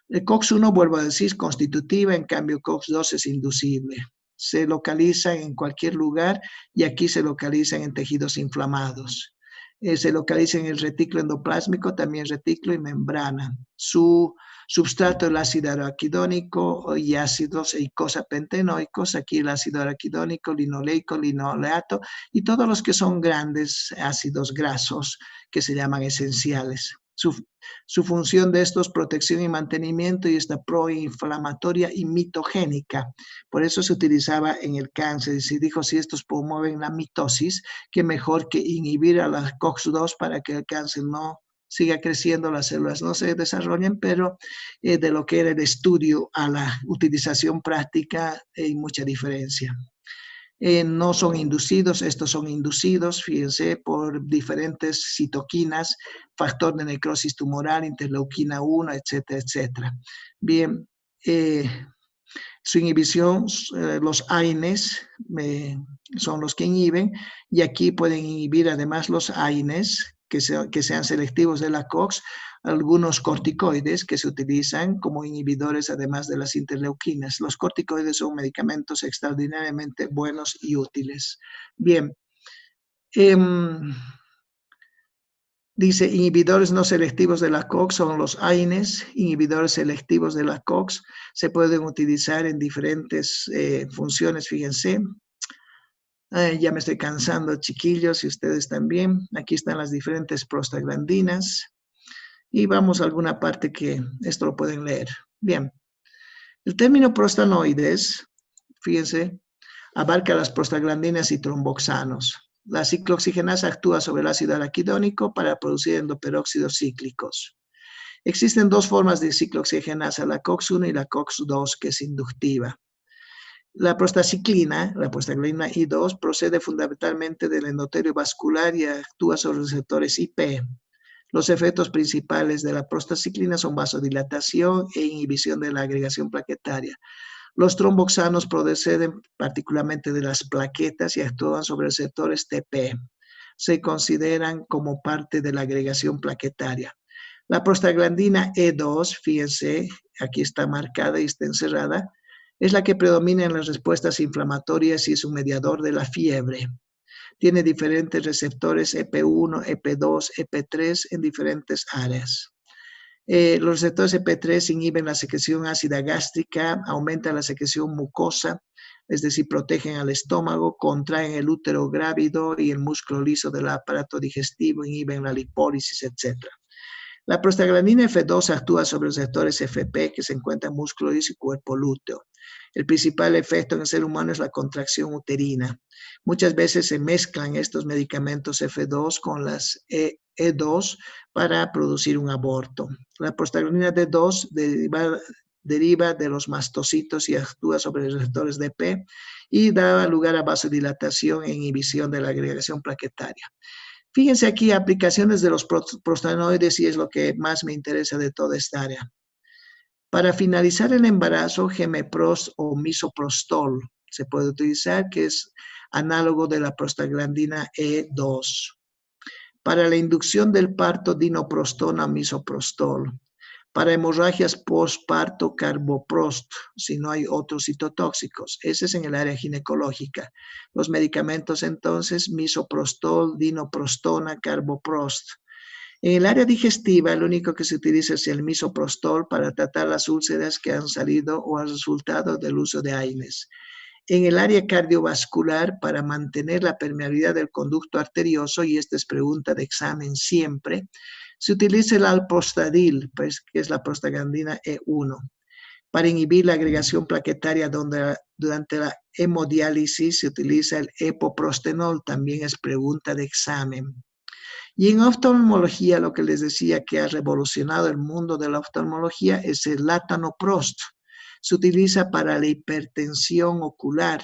El COX-1, vuelvo a decir, es constitutiva, en cambio COX-2 es inducible. Se localiza en cualquier lugar y aquí se localizan en tejidos inflamados. Se localiza en el retículo endoplásmico, también retículo y membrana. Su substrato el ácido araquidónico y ácidos eicosapentenoicos, aquí el ácido araquidónico, linoleico, linoleato y todos los que son grandes ácidos grasos que se llaman esenciales. Su función de estos, protección y mantenimiento, y esta proinflamatoria y mitogénica. Por eso se utilizaba en el cáncer y se dijo, si estos promueven la mitosis, que mejor que inhibir a la COX-2 para que el cáncer no siga creciendo, las células no se desarrollen, pero de lo que era el estudio a la utilización práctica hay mucha diferencia. No son inducidos, estos son inducidos, fíjense, por diferentes citoquinas, factor de necrosis tumoral, interleuquina 1, etcétera, etcétera. Bien, su inhibición, los AINES son los que inhiben, y aquí pueden inhibir además los AINES, que sean selectivos de la COX, algunos corticoides que se utilizan como inhibidores además de las interleuquinas. Los corticoides son medicamentos extraordinariamente buenos y útiles. Bien, dice, inhibidores no selectivos de la COX son los AINES, inhibidores selectivos de la COX se pueden utilizar en diferentes funciones, fíjense. Ya me estoy cansando, chiquillos, y ustedes también. Aquí están las diferentes prostaglandinas. Y vamos a alguna parte que esto lo pueden leer. Bien, el término prostanoides, fíjense, abarca las prostaglandinas y tromboxanos. La ciclooxigenasa actúa sobre el ácido araquidónico para producir endoperóxidos cíclicos. Existen dos formas de ciclooxigenasa, la COX-1 y la COX-2, que es inductiva. La prostaciclina, la prostaglandina I2, procede fundamentalmente del endotelio vascular y actúa sobre los receptores IP. Los efectos principales de la prostaciclina son vasodilatación e inhibición de la agregación plaquetaria. Los tromboxanos proceden particularmente de las plaquetas y actúan sobre receptores TP. Se consideran como parte de la agregación plaquetaria. La prostaglandina E2, fíjense, aquí está marcada y está encerrada, es la que predomina en las respuestas inflamatorias y es un mediador de la fiebre. Tiene diferentes receptores EP1, EP2, EP3 en diferentes áreas. Los receptores EP3 inhiben la secreción ácida gástrica, aumentan la secreción mucosa, es decir, protegen al estómago, contraen el útero grávido y el músculo liso del aparato digestivo, inhiben la lipólisis, etc. La prostaglandina F2 actúa sobre los receptores FP que se encuentran en músculo liso y cuerpo lúteo. El principal efecto en el ser humano es la contracción uterina. Muchas veces se mezclan estos medicamentos F2 con las E2 para producir un aborto. La prostaglandina D2 deriva de los mastocitos y actúa sobre los receptores DP y da lugar a vasodilatación e inhibición de la agregación plaquetaria. Fíjense aquí aplicaciones de los prostanoides, y es lo que más me interesa de toda esta área. Para finalizar el embarazo, Gemeprost o misoprostol se puede utilizar, que es análogo de la prostaglandina E2. Para la inducción del parto, dinoprostona, misoprostol. Para hemorragias postparto, carboprost, si no hay otros citotóxicos. Ese es en el área ginecológica. Los medicamentos entonces, misoprostol, dinoprostona, carboprost. En el área digestiva, lo único que se utiliza es el misoprostol para tratar las úlceras que han salido o han resultado del uso de AINES. En el área cardiovascular, para mantener la permeabilidad del conducto arterioso, y esta es pregunta de examen siempre, se utiliza el alprostadil, pues, que es la prostaglandina E1. Para inhibir la agregación plaquetaria durante la hemodiálisis se utiliza el epoprostenol, también es pregunta de examen. Y en oftalmología, lo que les decía que ha revolucionado el mundo de la oftalmología es el latanoprost. Se utiliza para la hipertensión ocular,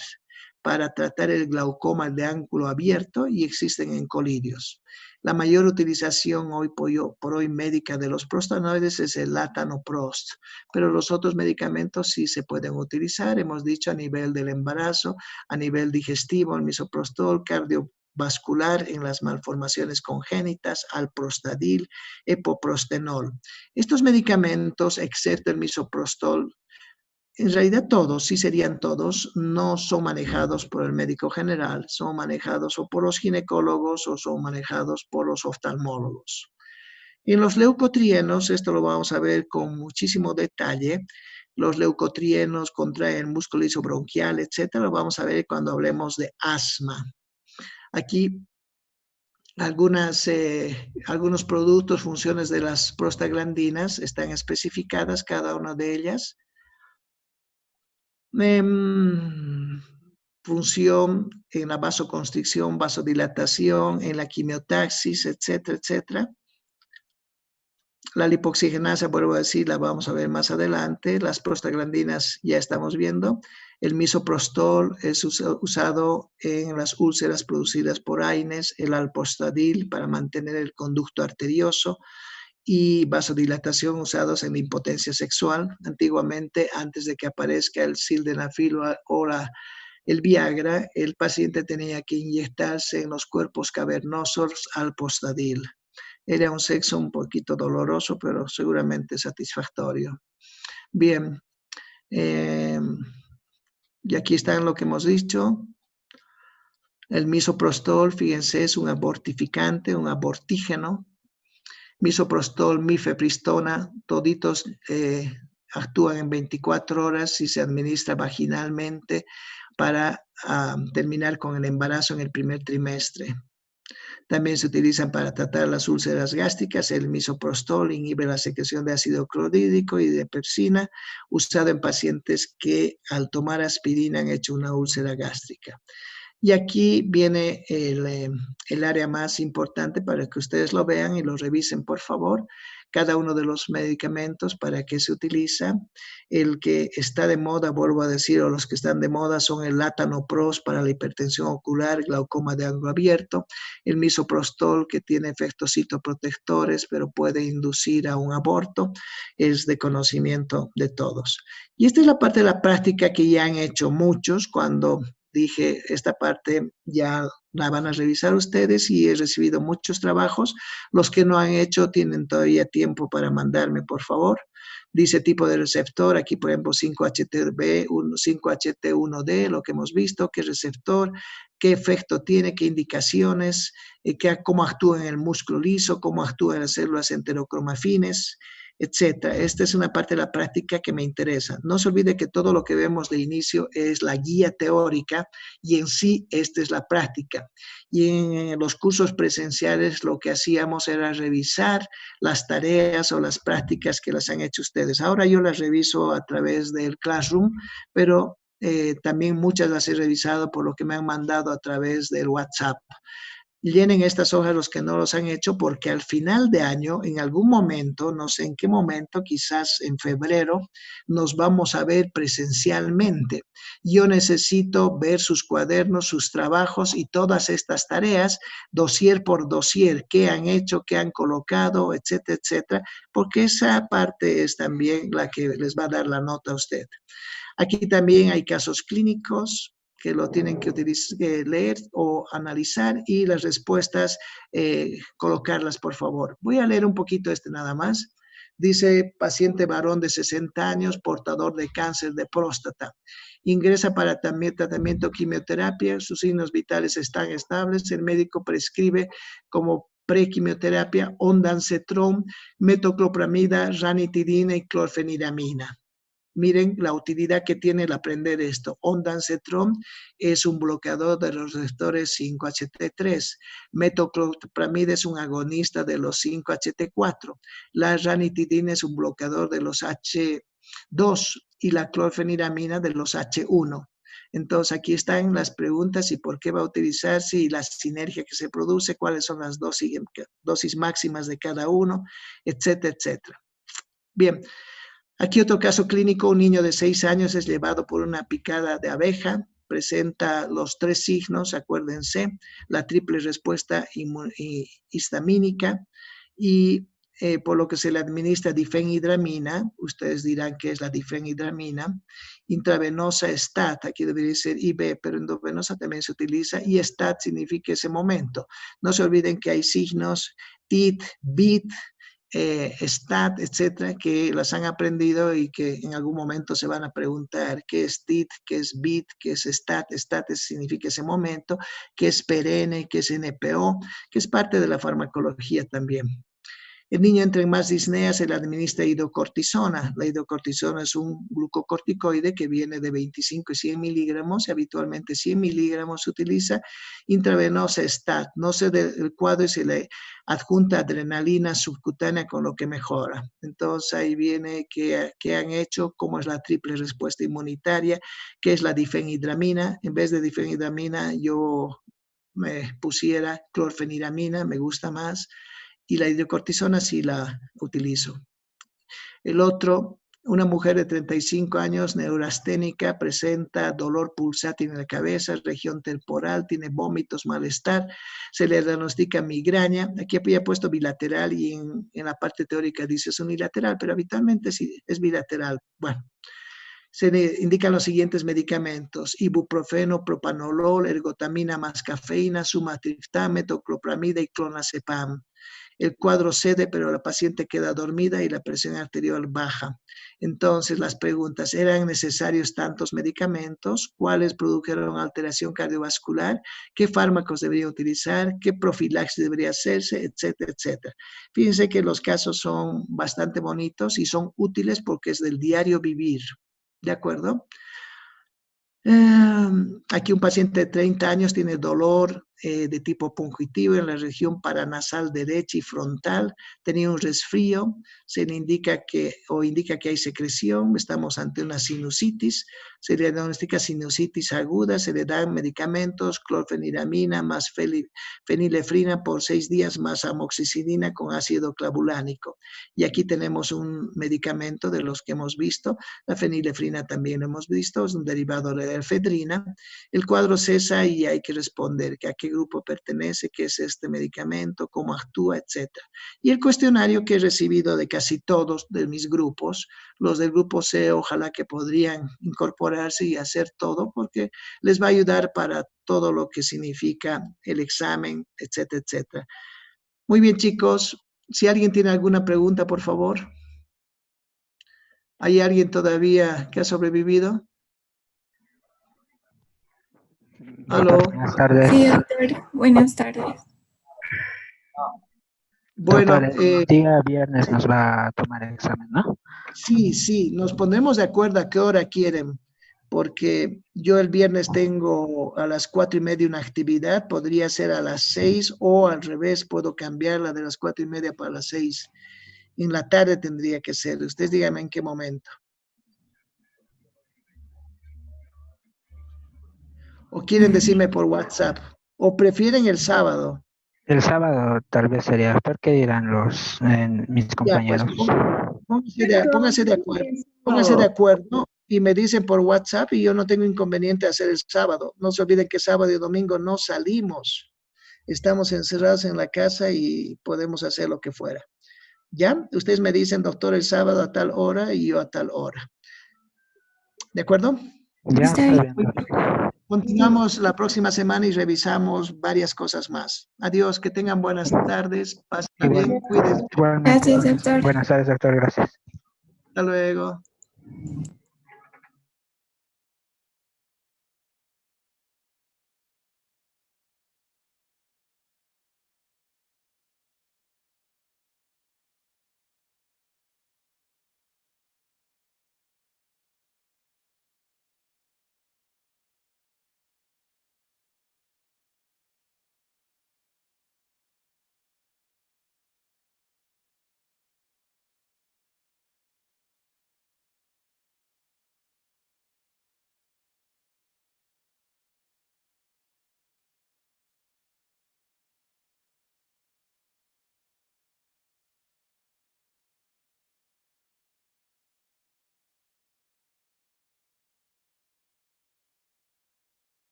para tratar el glaucoma de ángulo abierto y existen en colidios. La mayor utilización hoy por hoy médica de los prostanoides es el latanoprost, pero los otros medicamentos sí se pueden utilizar, hemos dicho a nivel del embarazo, a nivel digestivo, el misoprostol, cardiovascular en las malformaciones congénitas, alprostadil, epoprostenol. Estos medicamentos, excepto el misoprostol, en realidad todos, sí serían todos, no son manejados por el médico general, son manejados o por los ginecólogos o son manejados por los oftalmólogos. En los leucotrienos, esto lo vamos a ver con muchísimo detalle, los leucotrienos contraen el músculo isobronquial, etcétera, lo vamos a ver cuando hablemos de asma. Aquí algunos productos, funciones de las prostaglandinas están especificadas, cada una de ellas. Función en la vasoconstricción, vasodilatación, en la quimiotaxis, etcétera, etcétera. La lipoxigenasa, vuelvo a decir, la vamos a ver más adelante. Las prostaglandinas ya estamos viendo. El misoprostol es usado en las úlceras producidas por AINES, el alprostadil para mantener el conducto arterioso y vasodilatación usados en la impotencia sexual. Antiguamente, antes de que aparezca el sildenafil o el Viagra, el paciente tenía que inyectarse en los cuerpos cavernosos alprostadil. Era un sexo un poquito doloroso, pero seguramente satisfactorio. Bien, y aquí está lo que hemos dicho. El misoprostol, fíjense, es un abortificante, un abortígeno. Misoprostol, mifepristona, toditos actúan en 24 horas si se administra vaginalmente para terminar con el embarazo en el primer trimestre. También se utilizan para tratar las úlceras gástricas. El misoprostol inhibe la secreción de ácido clorhídrico y de pepsina, usado en pacientes que al tomar aspirina han hecho una úlcera gástrica. Y aquí viene el área más importante para que ustedes lo vean y lo revisen, por favor. Cada uno de los medicamentos, para qué se utiliza. El que está de moda, vuelvo a decir, o los que están de moda son el latanoprost para la hipertensión ocular, glaucoma de ángulo abierto, el misoprostol que tiene efectos citoprotectores, pero puede inducir a un aborto, es de conocimiento de todos. Y esta es la parte de la práctica que ya han hecho muchos cuando dije, esta parte ya la van a revisar ustedes y he recibido muchos trabajos. Los que no han hecho tienen todavía tiempo para mandarme, por favor. Dice tipo de receptor, aquí por ejemplo 5-HTB, 5-HT1D, lo que hemos visto, qué receptor, qué efecto tiene, qué indicaciones, cómo actúa en el músculo liso, cómo actúa en las células enterocromafines, etcétera. Esta es una parte de la práctica que me interesa. No se olvide que todo lo que vemos de inicio es la guía teórica y en sí esta es la práctica. Y en los cursos presenciales lo que hacíamos era revisar las tareas o las prácticas que las han hecho ustedes. Ahora yo las reviso a través del Classroom, pero también muchas las he revisado por lo que me han mandado a través del WhatsApp. Llenen estas hojas los que no los han hecho porque al final de año, en algún momento, no sé en qué momento, quizás en febrero, nos vamos a ver presencialmente. Yo necesito ver sus cuadernos, sus trabajos y todas estas tareas, dossier por dossier, qué han hecho, qué han colocado, etcétera, etcétera, porque esa parte es también la que les va a dar la nota a usted. Aquí también hay casos clínicos. que lo tienen que leer o analizar y las respuestas colocarlas, por favor. Voy a leer un poquito nada más. Dice, paciente varón de 60 años, portador de cáncer de próstata. Ingresa para tratamiento quimioterapia, sus signos vitales están estables, el médico prescribe como prequimioterapia ondansetron, metoclopramida, ranitidina y clorfeniramina. Miren la utilidad que tiene el aprender esto. Ondansetron es un bloqueador de los receptores 5-HT3. Metoclopramida es un agonista de los 5-HT4. La ranitidina es un bloqueador de los H2 y la clorfeniramina de los H1. Entonces, aquí están las preguntas y por qué va a utilizarse y la sinergia que se produce, cuáles son las dosis máximas de cada uno, etcétera, etcétera. Bien. Aquí otro caso clínico, un niño de 6 años es llevado por una picada de abeja, presenta los 3 signos, acuérdense, la triple respuesta histamínica y por lo que se le administra difenhidramina, ustedes dirán que es la difenhidramina, intravenosa STAT, aquí debería ser IB, pero endovenosa también se utiliza, y STAT significa ese momento. No se olviden que hay signos TIT, BIT, STAT, etcétera, que las han aprendido y que en algún momento se van a preguntar qué es TIT, qué es BIT, qué es STAT. STAT significa ese momento, qué es perene, qué es NPO, que es parte de la farmacología también. El niño entra en más disnea, se le administra hidrocortisona. La hidrocortisona es un glucocorticoide que viene de 25 y 100 miligramos, y habitualmente 100 miligramos se utiliza. Intravenosa STAT, no se del cuadro y se le adjunta adrenalina subcutánea con lo que mejora. Entonces ahí viene qué han hecho, cómo es la triple respuesta inmunitaria, qué es la difenhidramina. En vez de difenhidramina yo me pusiera clorfeniramina, me gusta más. Y la hidrocortisona sí la utilizo. El otro, una mujer de 35 años, neurasténica, presenta dolor pulsátil en la cabeza, región temporal, tiene vómitos, malestar, se le diagnostica migraña. Aquí había puesto bilateral y en la parte teórica dice es unilateral, pero habitualmente sí es bilateral. Bueno. Se le indican los siguientes medicamentos: ibuprofeno, propanolol, ergotamina más cafeína, sumatriptán, metoclopramida y clonazepam. El cuadro cede, pero la paciente queda dormida y la presión arterial baja. Entonces, las preguntas: ¿eran necesarios tantos medicamentos? ¿Cuáles produjeron alteración cardiovascular? ¿Qué fármacos debería utilizar? ¿Qué profilaxis debería hacerse? Etcétera, etcétera. Fíjense que los casos son bastante bonitos y son útiles porque es del diario vivir. ¿De acuerdo? Aquí un paciente de 30 años tiene dolor de tipo pungitivo en la región paranasal derecha y frontal, tenía un resfrío, se le indica que hay secreción, estamos ante una sinusitis, se le diagnostica sinusitis aguda, se le dan medicamentos, clorfeniramina más fenilefrina por 6 días más amoxicilina con ácido clavulánico. Y aquí tenemos un medicamento de los que hemos visto, la fenilefrina también lo hemos visto, es un derivado de la efedrina. El cuadro cesa y hay que responder que a qué grupo pertenece, qué es este medicamento, cómo actúa, etc. Y el cuestionario que he recibido de casi todos de mis grupos, los del grupo C, ojalá que podrían incorporarse y hacer todo, porque les va a ayudar para todo lo que significa el examen, etcétera, etcétera. Muy bien, chicos. Si alguien tiene alguna pregunta, por favor. ¿Hay alguien todavía que ha sobrevivido? ¿Aló? Buenas tardes. Sí, doctor. Buenas tardes. Bueno, Doctor, el día viernes nos va a tomar el examen, ¿no? sí, nos pondremos de acuerdo a qué hora quieren, porque yo el viernes tengo a las 4:30 una actividad, podría ser a las 6 o al revés, puedo cambiarla de las 4:30 para las 6. En la tarde tendría que ser. Ustedes díganme en qué momento. ¿O quieren decirme por WhatsApp? ¿O prefieren el sábado? El sábado tal vez sería, ¿por qué dirán mis Ya, pues compañeros? pónganse de acuerdo y me dicen por WhatsApp y yo no tengo inconveniente hacer el sábado. No se olviden que sábado y domingo no salimos. Estamos encerrados en la casa y podemos hacer lo que fuera. ¿Ya? Ustedes me dicen, doctor, el sábado a tal hora y yo a tal hora. ¿De acuerdo? Ya, Está está bien. bien. Continuamos la próxima semana y revisamos varias cosas más. Adiós, que tengan buenas tardes, pasen bien, cuídense. Igualmente. Gracias, doctor. Buenas tardes, doctor. Gracias. Hasta luego.